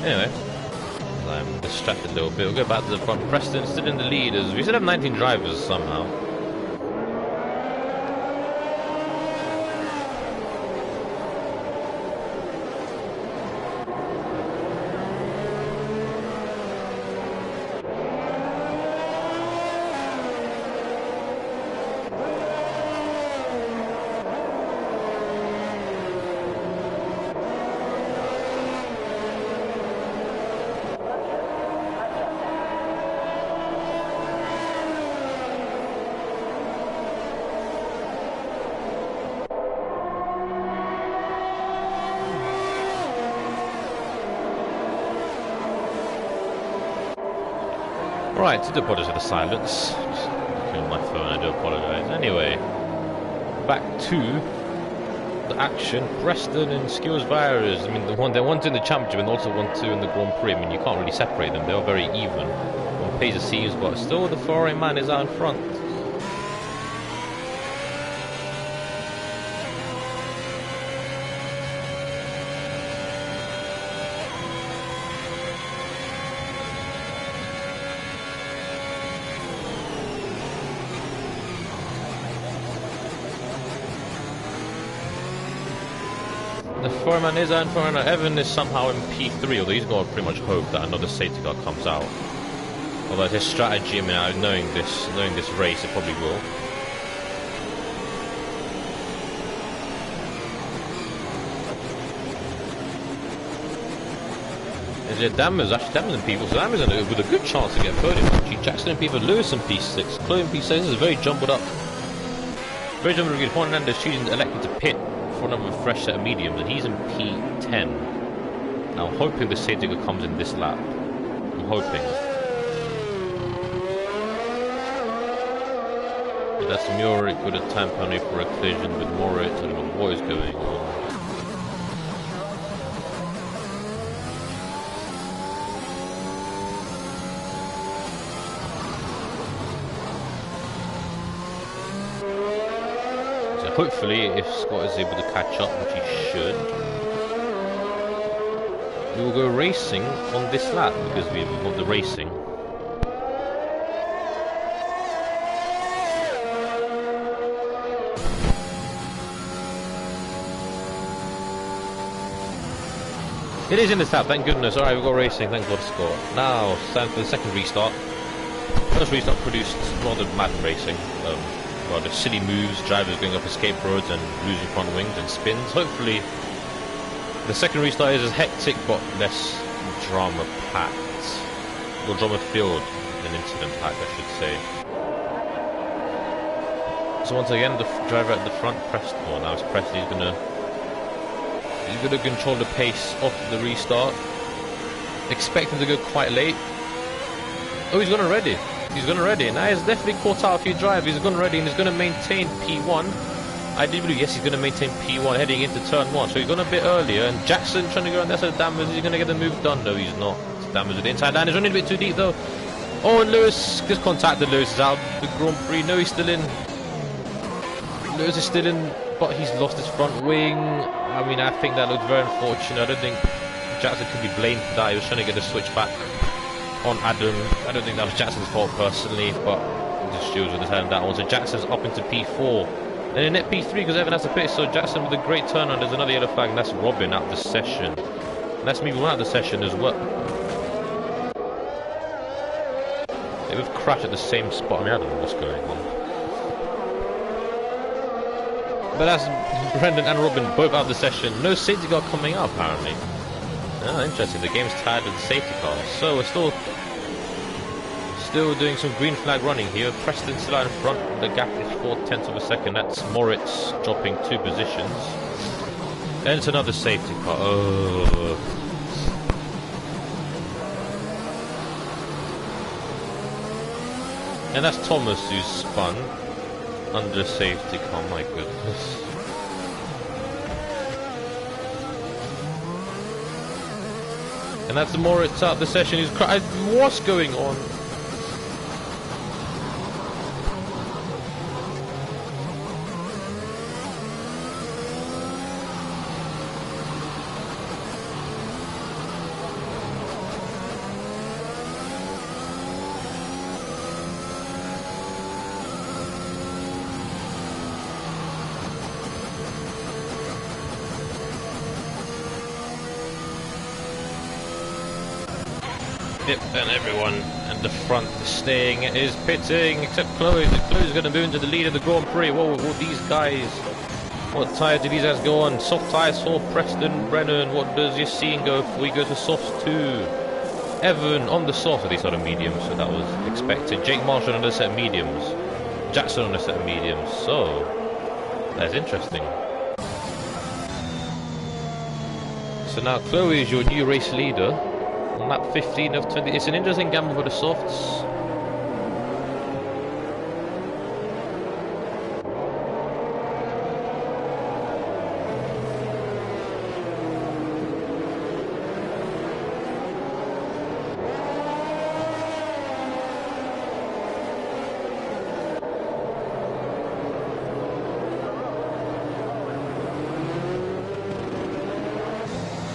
[SPEAKER 1] Anyway, I'm distracted a little bit. We'll go back to the front. Preston still in the lead as we still have 19 drivers somehow. Right, I do apologise for the silence. Just looking at my phone, I do apologise. Anyway, back to the action. Preston and Skills Virus. I mean, they're 1-2 in the championship and also 1-2 in the Grand Prix. I mean, you can't really separate them. They are very even on pace it seems, but still the Ferrari man is out in front. The foreman is out in front. Evan is somehow in P3, although he's got to pretty much hope that another safety car comes out. Although his strategy, I mean, knowing this race, it probably will. Is it Dammers? Actually, Dammers in P4, so Dammers with a good chance to get a podium. Actually, Jackson in P4, Lewis in P6, Chloe in P6. This is very jumbled up. Very jumbled up. Juan Hernandez choosing elected to pit for another fresh set of mediums, and he's in P10. Now, I'm hoping the safety car comes in this lap. I'm hoping. But that's Murik with a time penalty for a collision with Moritz. I don't know what is going on. Hopefully, if Scott is able to catch up, which he should, we will go racing on this lap because we've got the racing. It is in this lap, thank goodness. Alright, we've got racing, thank God, Scott. Now, time for the second restart. First restart produced rather mad racing. Rather silly moves, drivers going up escape roads and losing front wings and spins. Hopefully, the second restart is as hectic but less drama-packed. Or drama-filled than incident-packed, I should say. So once again, the driver at the front, Preston. Well, now it's Preston. He's gonna control the pace of the restart. Expect him to go quite late. Oh, he's gone already. He's gone already. Now he's definitely caught out a few drivers. He's gone already and he's going to maintain P1. I do believe, yes, he's going to maintain P1 heading into turn 1. So he's gone a bit earlier. And Jackson trying to go on that side of Dammers. He's going to get the move done. No, he's not. Dammers with the inside line. He's running a bit too deep though. Oh, and Lewis just contacted. Lewis is out of the Grand Prix. No, he's still in. Lewis is still in, but he's lost his front wing. I mean, I think that looks very unfortunate. I don't think Jackson could be blamed for that. He was trying to get the switch back on Adam. I don't think that was Jackson's fault personally, but just shows with his hand that one. So Jackson's up into P4. Then in net P3 because Evan has to pit. So Jackson with a great turn on. There's another yellow flag, and that's Robin out of the session. And that's me out of the session as well. They both crash at the same spot. I mean, I don't know what's going on. But that's Brendan and Robin both out of the session. No safety car coming out apparently. Ah, interesting. The game's tied with the safety car. So we're still doing some green flag running here. Preston still out in front. The gap is 4/10 of a second. That's Moritz dropping 2 positions. Then it's another safety car. Oh. And that's Thomas who's spun under safety car. My goodness. And that's the Moritz out of the session. He's what's going on? Yep, and everyone at the front staying is pitting, except Chloe. Chloe's going to move into the lead of the Grand Prix. Whoa, these guys. What tyres do these guys go on? Soft tyres for Preston, Brennan. What does your scene go if we go to softs too? Evan on the soft, at least on a medium, so that was expected. Jake Marshall on a set of mediums. Jackson on a set of mediums. So, that's interesting. So now Chloe is your new race leader. On lap 15 of 20. It's an interesting gamble for the softs.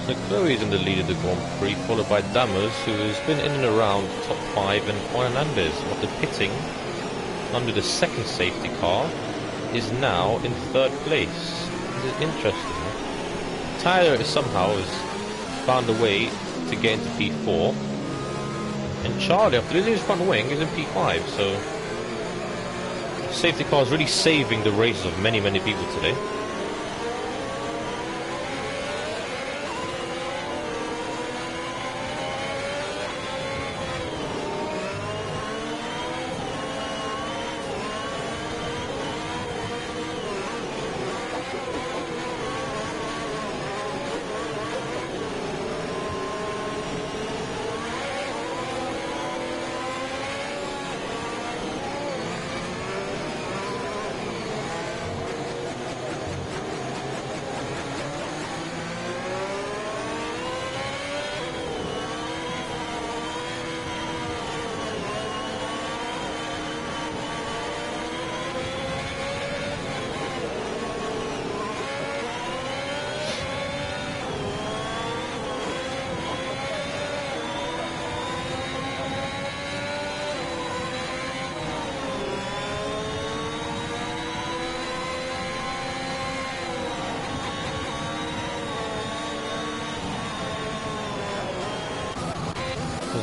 [SPEAKER 1] So Chloe's in the lead of the Grand Prix, followed by Dammers, who has been in and around top 5, and Juan Hernandez, after pitting under the second safety car, is now in 3rd place. This is interesting. Tyler somehow has found a way to get into P4, and Charlie, after losing his front wing, is in P5, so safety car is really saving the races of many people today.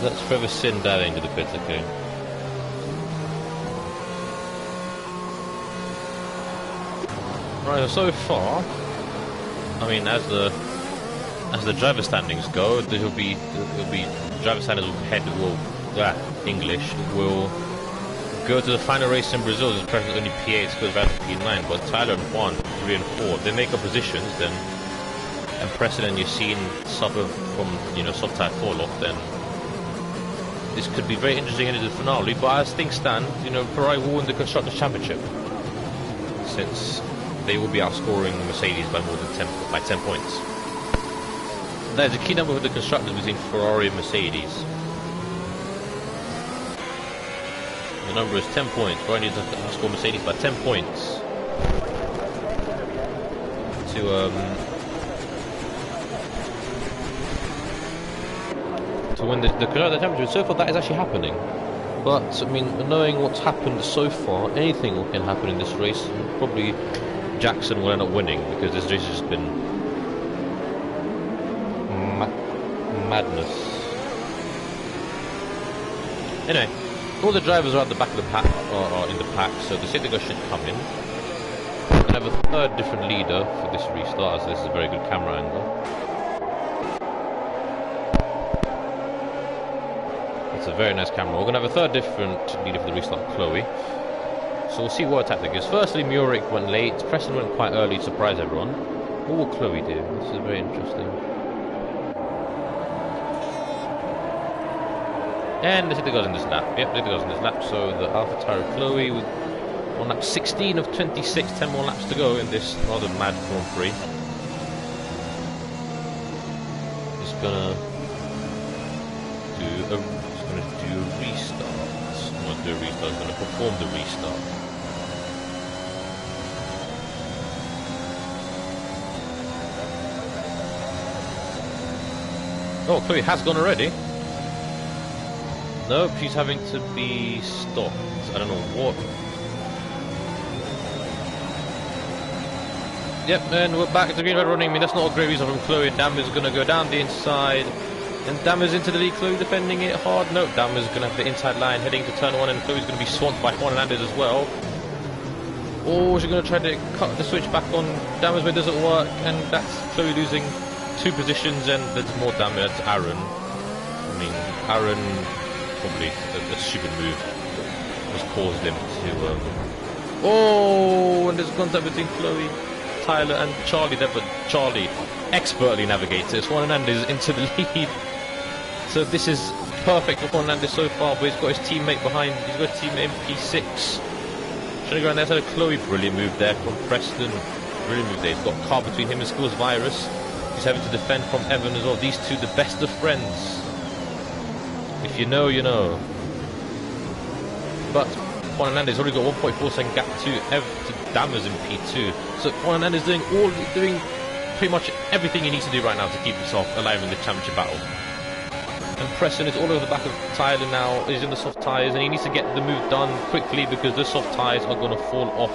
[SPEAKER 1] That's Trevor Sin diving into the pits, okay. Right, so far, I mean, as the driver standings go, it'll be driver standings English will go to the final race in Brazil. There's presently only P8 goes around to P9, but Tyler and Juan 3 and 4. If they make up positions, then and Preston and Yassine suffer from soft tire fall off, then this could be very interesting into the finale. But as things stand, Ferrari will win the Constructors' Championship, since they will be outscoring Mercedes by more than 10 points. That is a key number for the constructors between Ferrari and Mercedes. The number is 10 points. Ferrari needs to outscore Mercedes by 10 points to win the Constructors' Championship. So far, that is actually happening. But, I mean, knowing what's happened so far, anything can happen in this race. Probably Jackson will end up winning, because this race has just been madness. Anyway, all the drivers are at the back of the pack, or in the pack, so the safety car should come in. We're going to have a third different leader for this restart, as this is a very good camera angle. It's a very nice camera. We're going to have a third different leader for the restart, Chloe. So we'll see what tactic is. Firstly, Murik went late. Preston went quite early to surprise everyone. What will Chloe do? This is very interesting. And the safety car's in this lap. Yep, the safety car's in this lap. So the Alpha Tauri Chloe with on lap 16 of 26, 10 more laps to go in this rather mad Grand Prix. Is gonna do a restart. Not do a restart. It's gonna perform the restart. Oh, Chloe has gone already. Nope, she's having to be stopped. I don't know what. Yep, and we're back to green red running. I mean, that's not a great reason from Chloe. Dam is going to go down the inside. And Dam is into the lead. Chloe defending it hard. No, Dam is going to have the inside line heading to turn 1. And Chloe's going to be swamped by Juan Hernandez as well. Oh, she's going to try to cut the switch back on Dam, but it doesn't work. And that's Chloe losing 2 positions. And there's more damage. That's Aaron. I mean, Aaron... probably a stupid move has caused him to oh, and there's contact between Chloe, Tyler and Charlie there, but Charlie expertly navigates it. Juan Hernandez into the lead, so this is perfect for Juan Hernandez so far, but he's got his teammate behind. He's got his teammate MP6 trying to go around there. So Chloe, brilliant move there from Preston, brilliant move there. He's got a car between him and Skills Virus. He's having to defend from Evan as well. These two, the best of friends. If you know, you know. But Juan Hernandez already got 1.4 second gap to Dammers in P2. So Juan Hernandez doing pretty much everything he needs to do right now to keep himself alive in the championship battle. And Preston is all over the back of Tyler now. He's in the soft tyres, and he needs to get the move done quickly because the soft tyres are going to fall off.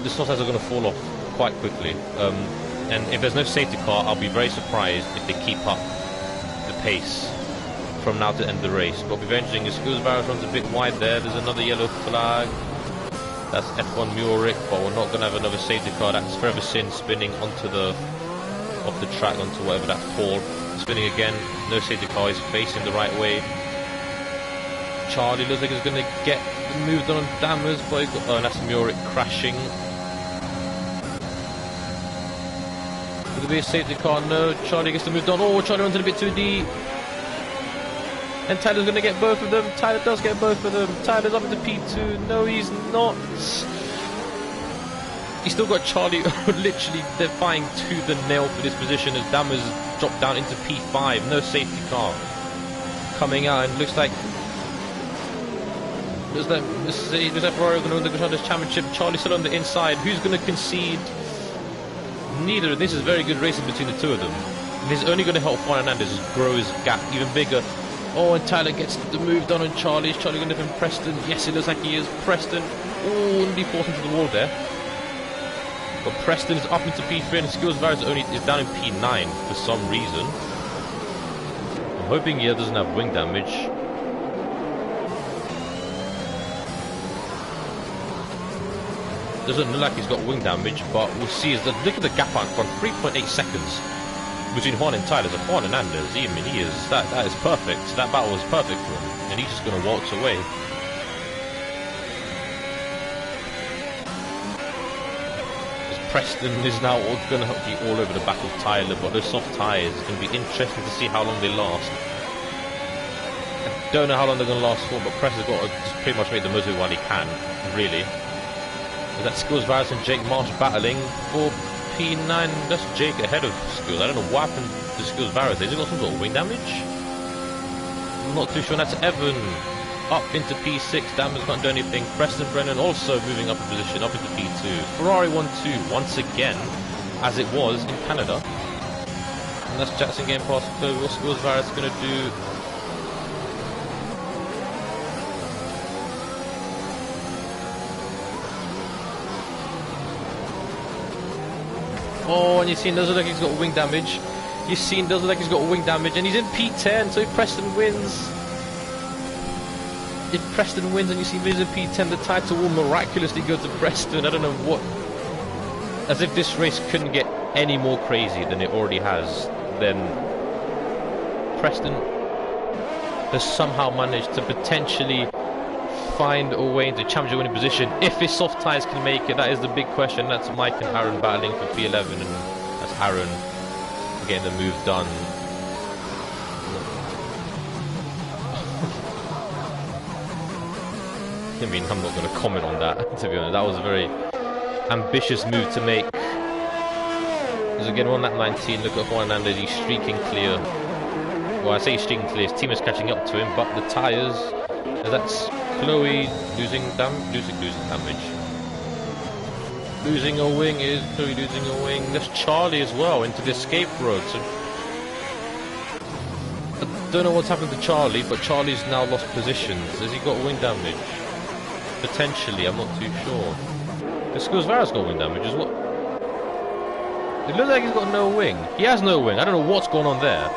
[SPEAKER 1] The soft tyres are going to fall off quite quickly. And if there's no safety car, I'll be very surprised if they keep up pace from now to end the race. But it'll be very interesting. Skills Virus runs a bit wide there. There's another yellow flag. That's F1 Murik, but we're not going to have another safety car. That's Forever Sin spinning onto the off the track onto whatever that pole. Spinning again. No safety car. He's facing the right way. Charlie looks like he's going to get the move done on Dammers, but oh, and that's Murik crashing. Will there be a safety car? No. Charlie gets the move done. Oh, Charlie runs in a bit too deep. And Tyler's going to get both of them. Tyler does get both of them. Tyler's up into P2. No, he's not. He's still got Charlie literally defying tooth and nail for this position as Dammers dropped down into P5. No safety car coming out, and looks like Ferrari are going to win the Constructors' Championship. Charlie's still on the inside. Who's going to concede? Neither. This is very good racing between the two of them. And this is only going to help Juan Hernandez grow his gap even bigger. Oh, and Tyler gets the move done on Charlie. Is Charlie going to defend Preston? Yes, it looks like he is. Preston. Oh, nearly forced into the wall there. But Preston is up into P3, and Skills Virus is down in P9 for some reason. hoping he doesn't have wing damage. Doesn't look like he's got wing damage, but we'll see. Look at the gap out front, 3.8 seconds between Juan and Tyler. So Juan and Anders, I mean, that is perfect. That battle was perfect for him, and he's just going to waltz away. Preston is now going to be all over the back of Tyler, but those soft tyres, it's going to be interesting to see how long they last. I don't know how long they're going to last for, but Preston's got to just pretty much make the most of it while he can, really. That Skills Virus and Jake Marsh battling for P9. That's Jake ahead of Skills. I don't know what happened to Skills Virus. Has he got some sort of wing damage? I'm not too sure. That's Evan up into P6. Damage can't do anything. Preston Brennan also moving up a position, up into P2. Ferrari 1-2 once again, as it was in Canada. And that's Jackson getting past Chloe. What Skills Virus going to do? Oh, and you've seen, doesn't look like he's got wing damage. You've seen, doesn't look like he's got wing damage, and he's in P10, so if Preston wins... If Preston wins and you see Viz in P10, the title will miraculously go to Preston. I don't know what... As if this race couldn't get any more crazy than it already has, then... Preston has somehow managed to potentially find a way into championship winning position. If his soft tyres can make it, that is the big question. That's Mike and Aaron battling for P11, and that's Aaron getting the move done. I mean, I'm not going to comment on that, to be honest. That was a very ambitious move to make. Because again, on that 19, look at Juan Hernandez, he's streaking clear. Well, I say he's streaking clear, his team is catching up to him, but the tyres, that's Chloe losing damage. Losing a wing is Chloe losing a wing. That's Charlie as well into the escape road. So I don't know what's happened to Charlie, but Charlie's now lost positions. Has he got wing damage? Potentially, I'm not too sure. The Skills Virus got wing damage as well. It looks like he's got no wing. He has no wing. I don't know what's going on there.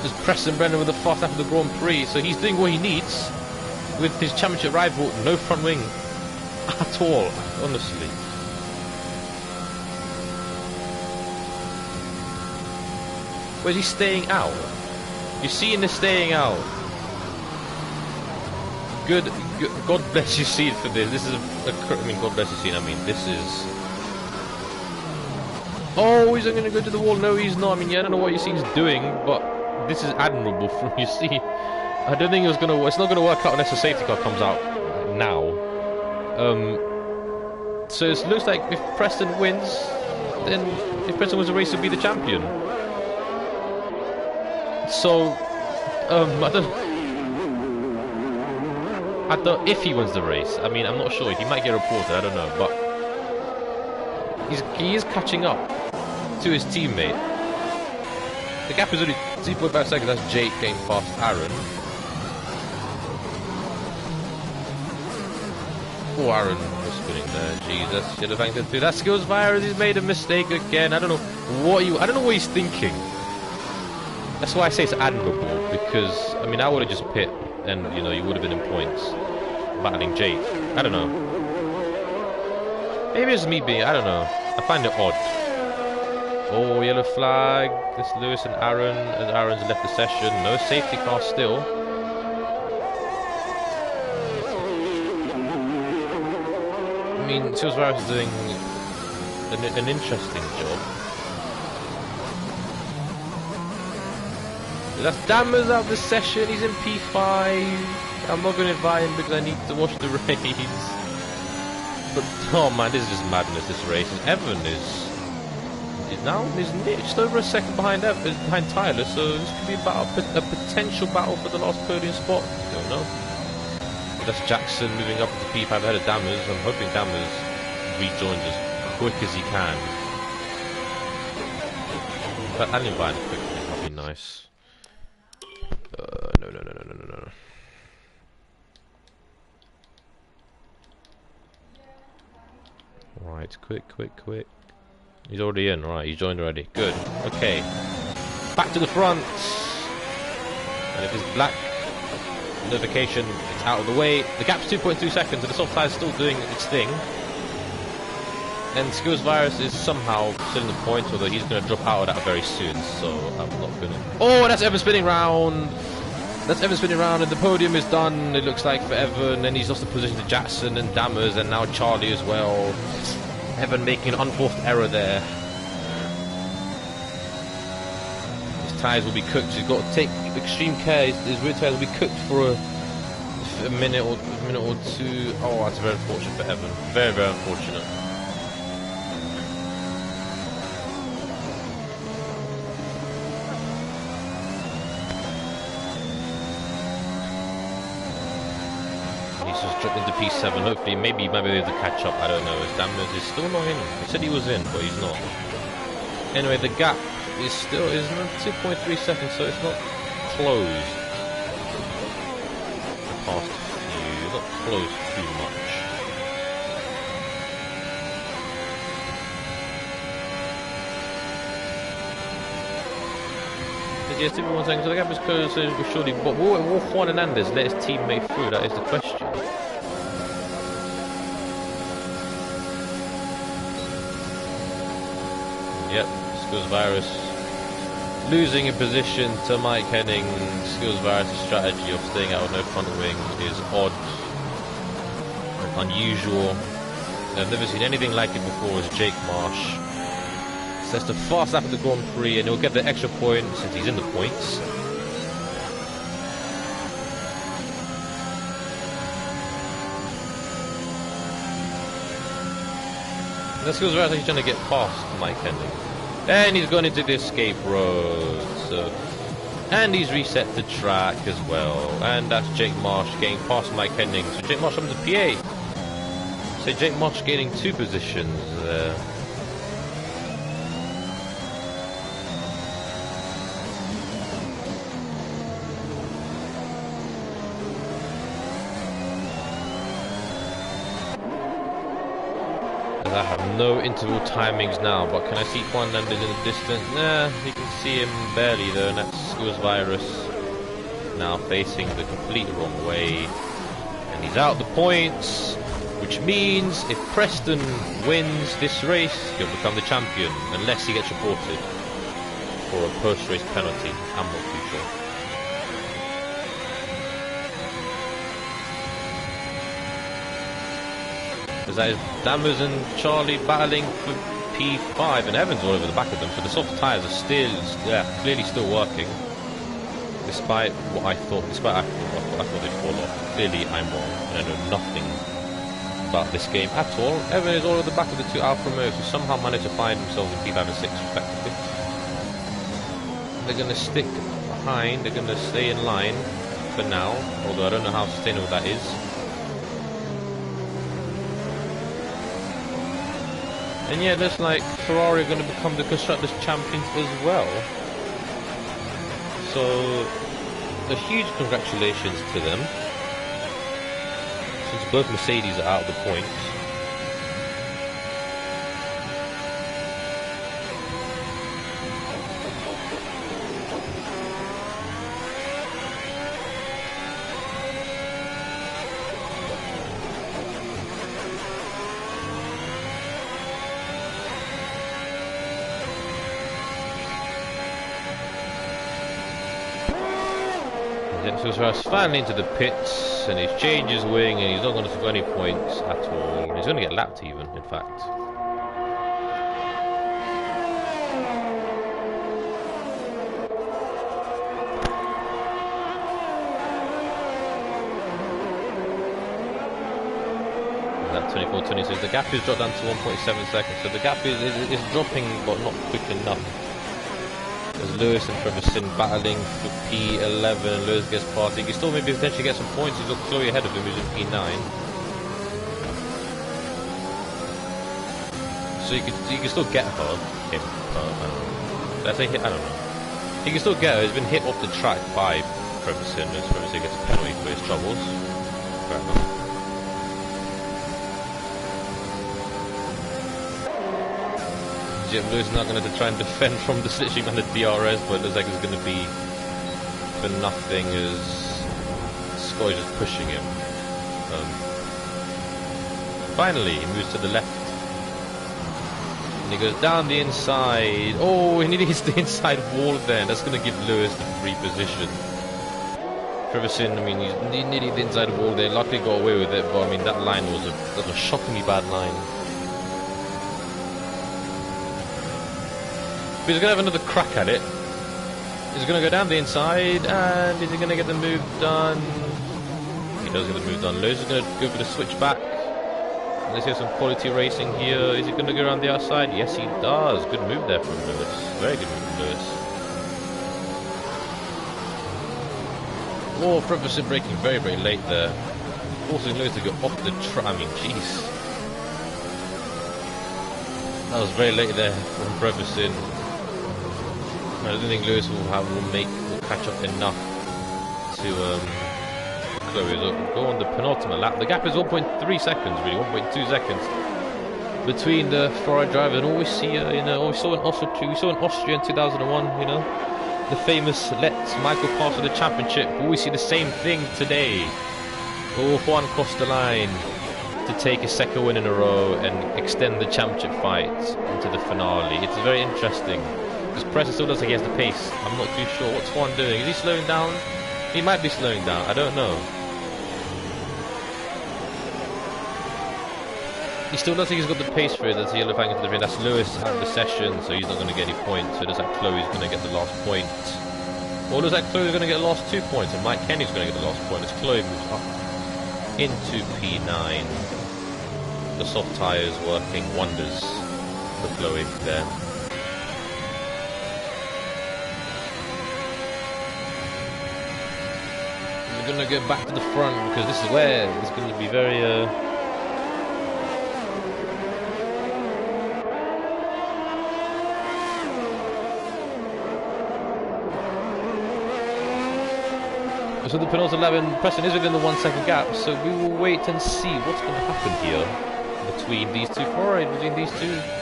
[SPEAKER 1] There's Preston Brennan with the fast after the Grand Prix, so he's doing what he needs with his championship rival. No front wing at all, honestly. Where's he staying out? You see him staying out. Good, God bless you, Seed, for this. This is I mean, God bless you, Seed. I mean, this is. Oh, he's going to go to the wall. No, he's not. I mean, yeah, I don't know what you see he's doing, but this is admirable from you. See, I don't think it's not going to work out unless a safety car comes out now. So it looks like if Preston wins, then if Preston wins the race, he'll be the champion. So, I don't. If he wins the race, I mean, I'm not sure. He might get reported. I don't know, but he is catching up to his teammate. The gap is only 2.5 seconds. That's Jake getting past Aaron. Oh, Aaron was spinning there. Jesus, should have banked it through. That Skills Virus. He's made a mistake again. I don't know what he's thinking. That's why I say it's admirable, because I mean, I would have just pit, and you know, you would have been in points battling Jake. I don't know. Maybe it's me being. I don't know. I find it odd. Oh, yellow flag. This Lewis and Aaron, as Aaron's left the session. No safety car still. I mean, Skills Virus is doing an interesting job. That's Dammers out of the session. He's in P5. I'm not going to invite him because I need to watch the race. But oh man, this is just madness. This race. Evan is just over a second behind Tyler. So this could be about a potential battle for the last podium spot. I don't know. But that's Jackson moving up into P5 ahead of Dammers. I'm hoping Dammers rejoins as quick as he can. But I'll invite him quickly. That'd be nice. No. Right, quick. He's already in, right? He's joined already. Good. Okay. Back to the front. And if this black notification is out of the way, the gap's 2.2 seconds, and the soft tire is still doing its thing. And Skills Virus is somehow still in the points, although he's going to drop out of that very soon, so I'm not going to... Oh, that's Evan spinning round! That's Evan spinning round, and the podium is done, it looks like, for Evan, and he's lost the position to Jackson and Dammers, and now Charlie as well. Evan making an unforced error there. His tyres will be cooked, so he's got to take extreme care. His rear tyres will be cooked for a minute or two. Oh, that's very unfortunate for Evan. Very, very unfortunate. He's just dropped into P7. Hopefully, maybe he might be able to catch up. I don't know. His Dammers is still not in. He said he was in, but he's not. Anyway, the gap is still 2.3 seconds, so it's not closed. Past few, not closed too much. Yes, 1 second. So the gap is closed, so surely. But will Juan Hernandez let his teammate through? That is the question. Yep, Skills Virus losing a position to Mike Henning. Skills Virus' strategy of staying out of no front wing is odd, unusual. I've never seen anything like it before. As Jake Marsh. So that's the fast lap of the Grand Prix, and he'll get the extra point since he's in the points. And the Skills Virus actually trying to get past Mike Henning. And he's gone into the escape road. So, and he's reset the track as well. And that's Jake Marsh getting past Mike Henning. So Jake Marsh comes to P8. So Jake Marsh gaining 2 positions there. I have no interval timings now, but can I see Juan Hernandez in the distance? Nah, you can see him barely though, and that's Skills Virus now facing the complete wrong way. And he's out the points, which means if Preston wins this race, he'll become the champion, unless he gets reported for a post-race penalty. I'm not too sure. That is Dammers and Charlie battling for P5, and Evans all over the back of them, so the soft tyres are still, clearly still working. Despite what I thought, I thought they'd fall off. Clearly I'm wrong, and I know nothing about this game at all. Evans is all over the back of the 2 Alfa Romeos, who somehow managed to find themselves in P5 and 6 respectively. They're going to stick behind, they're going to stay in line for now, although I don't know how sustainable that is. And yeah, it looks like Ferrari are going to become the Constructors' Champions as well. So, a huge congratulations to them. Since both Mercedes are out of the points. So he's finally into the pits, and he's changed his wing, and he's not going to score any points at all. He's going to get lapped even, in fact. That 24-26. The gap is dropped down to 1.7 seconds, so the gap is dropping, but not quick enough. There's Lewis and Trevisan battling for P11, and Lewis gets past. He can still maybe potentially get some points. He's clearly ahead of him, who's in P9. So you can still get him. Let's say hit, I don't know. He can still get her. He's been hit off the track by Trevisan, and Trevisan gets a penalty for his troubles. Fair enough. Jim Lewis is not going to try and defend from the slipstream and the DRS, but it looks like it's going to be for nothing as Scoy's just pushing him. Finally, he moves to the left. And he goes down the inside. Oh, he nearly hits the inside wall there. That's going to give Lewis the free position. Trevisan, I mean, he's nearly the inside wall there. Luckily got away with it, but I mean, that line was a shockingly bad line. But he's going to have another crack at it. He's going to go down the inside, and is he going to get the move done? He does get the move done. Lewis is going to go for the switch back. Let's hear some quality racing here. Is he going to go around the outside? Yes, he does. Good move there from Lewis. Very good move from Lewis. Oh, Preverson braking very, very late there. Forcing Lewis to go off the track. I mean, jeez. That was very late there from Preverson. I don't think Lewis will catch up enough to Chloe. Go on the penultimate lap. The gap is 1.3 seconds, really, 1.2 seconds between the Ferrari driver and all we see. We saw in Austria in 2001. You know, the famous let Michael pass for the championship. But we see the same thing today. Oh, Juan crossed the line to take his second win in a row and extend the championship fight into the finale. It's very interesting. Because Preston still doesn't get the pace. I'm not too sure. What's Juan doing? Is he slowing down? He might be slowing down. I don't know. He still doesn't think he's got the pace for it. That's the yellow flag into the ring. That's Lewis out of the session, so he's not going to get any points. So it looks like Chloe's going to get the last point. Well, it looks like Chloe's going to get the last 2 points, and Mike Kenny's going to get the last point as Chloe moves up into P9. The soft tyres working wonders for Chloe there. We're going to get back to the front because this is where it's going to be very so the penultimate lap in Preston is within the 1 second gap, so we will wait and see what's going to happen here between these two Ferrari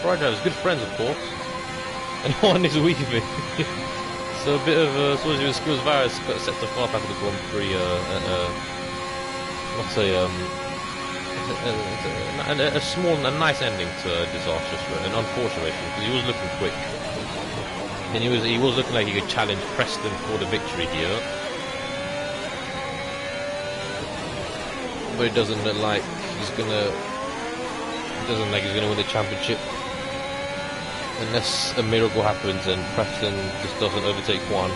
[SPEAKER 1] drivers. Good friends, of course, and one is weaving. So a bit of sort of skills virus got set to far back of the Grand Prix. A nice ending to a disastrous run, an unfortunate race because he was looking quick, and he was looking like he could challenge Preston for the victory here. But it doesn't look like he's gonna. It doesn't like he's gonna win the championship. Unless a miracle happens and Preston just doesn't overtake Juan.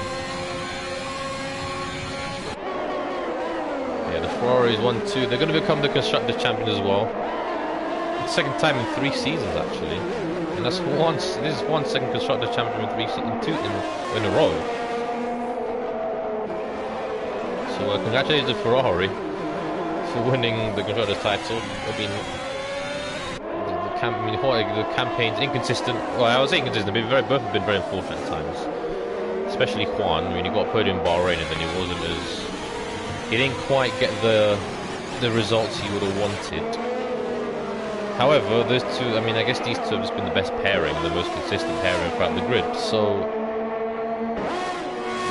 [SPEAKER 1] Yeah, the Ferraris 1-2. They're going to become the constructor champion as well. It's the second time in 3 seasons actually, and that's once. This is one second constructor champion in a row. So congratulations to Ferrari for winning the constructor title. The campaign's inconsistent. Well, I would say inconsistent, but both have been very unfortunate at times. Especially Juan. I mean, he got podium in Bahrain, and then he didn't quite get the results he would have wanted. However, those two, I mean, I guess these two have just been the best pairing, the most consistent pairing throughout the grid. So,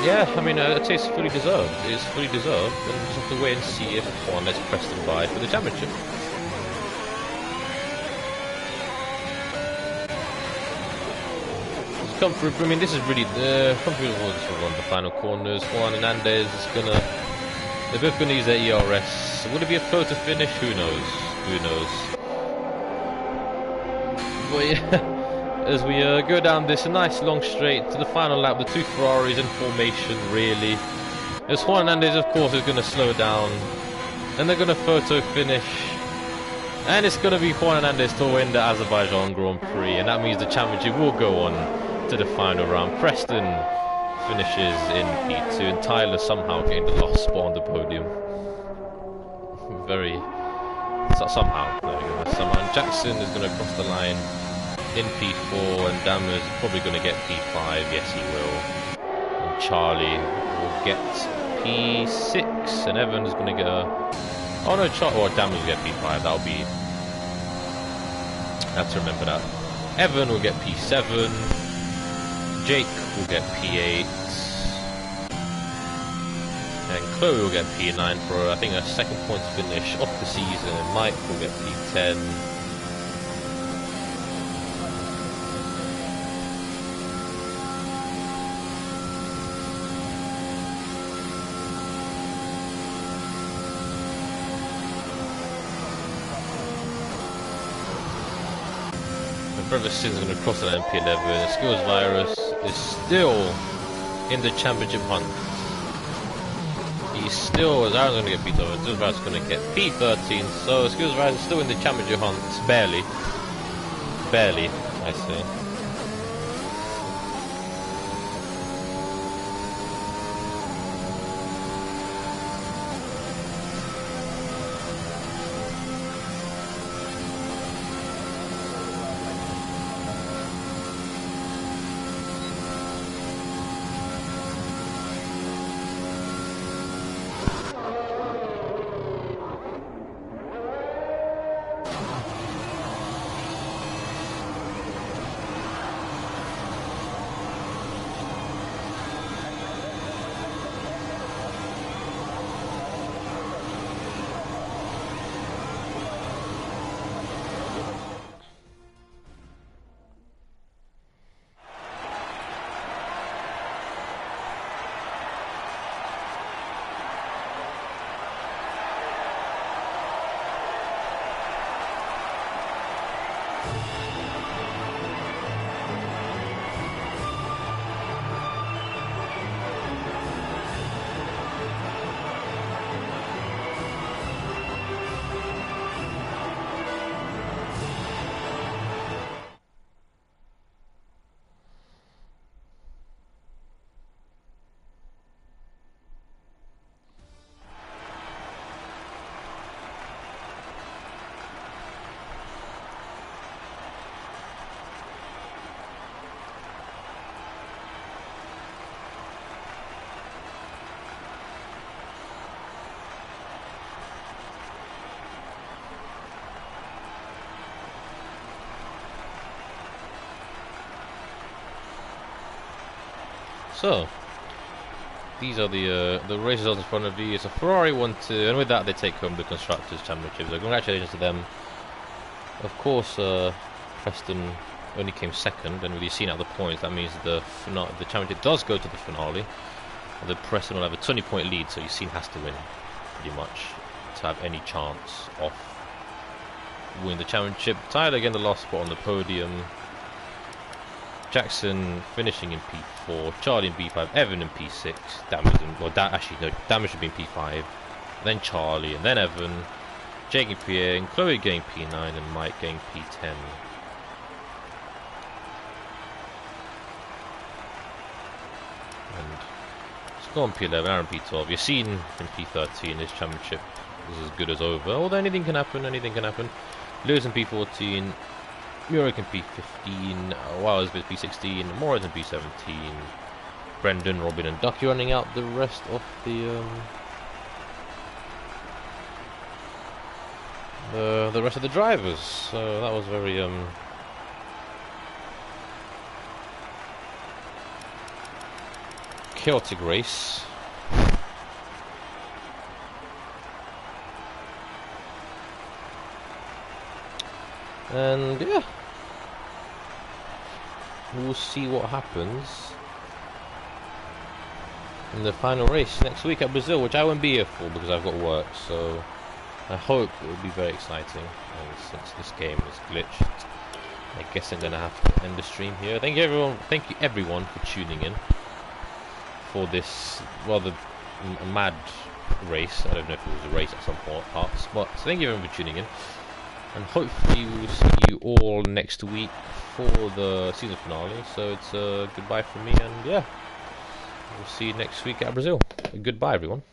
[SPEAKER 1] yeah, I mean, I'd say it's fully deserved. It's fully deserved, and we just have to wait and see if Juan lets Preston by for the championship. Come through. I mean, this is really come through the final corners. Juan Hernandez is gonna. They're both gonna use their ERS. Would it be a photo finish? Who knows? Who knows? But yeah, as we go down this nice long straight to the final lap, the two Ferraris in formation. Really, as Juan Hernandez, of course, is gonna slow down, and they're gonna photo finish. And it's gonna be Juan Hernandez to win the Azerbaijan Grand Prix, and that means the championship will go on to the final round. Preston finishes in P2 and Tyler somehow getting the last spot on the podium. Somehow. There we go. Somehow. And Jackson is going to cross the line in P4 and Dammers is probably going to get P5. Yes, he will. And Charlie will get P6 and Evan is going to get a... Oh no, Dammers will get P5. That'll be... I have to remember that. Evan will get P7. Jake will get P8. And Chloe will get P9 for, I think, a second point finish of the season. And Mike will get P10. Brother Sin's going to cross at MP11. Skills Virus is still in the championship hunt. He's still, as Aaron's going to get beat over, Skills Virus is going to get P13. So Skills Virus is still in the championship hunt. Barely. Barely, I say. So, these are the race results in front of you. It's a Ferrari 1-2, and with that they take home the Constructors' Championship. So congratulations to them. Of course, Preston only came second, and with you seen out the points, that means the championship does go to the finale. The Preston will have a 20-point lead, so Yassine has to win, pretty much, to have any chance of winning the championship. Tyler again the last spot on the podium. Jackson finishing in P4, Charlie in P5, Evan in P6, Damage should be in P5, then Charlie, and then Evan, Jake in P8, and Chloe getting P9, and Mike getting P10. And Scott on P11, Aaron P12, Yassine in P13, his championship is as good as over, although anything can happen, Lewis in P14, Murik in P15, Wowers with P16, Morris in P17, Brendan, Robin and Ducky running out the rest of the rest of the drivers. So that was very chaotic race. And yeah, we'll see what happens in the final race next week at Brazil, which I won't be here for because I've got work. So I hope it will be very exciting. And since this game is glitched, I guess I'm gonna have to end the stream here. Thank you everyone for tuning in for this rather mad race. I don't know if it was a race at some parts, but thank you everyone for tuning in. And hopefully we'll see you all next week for the season finale. So it's a goodbye from me, and yeah, we'll see you next week at Brazil. Goodbye, everyone.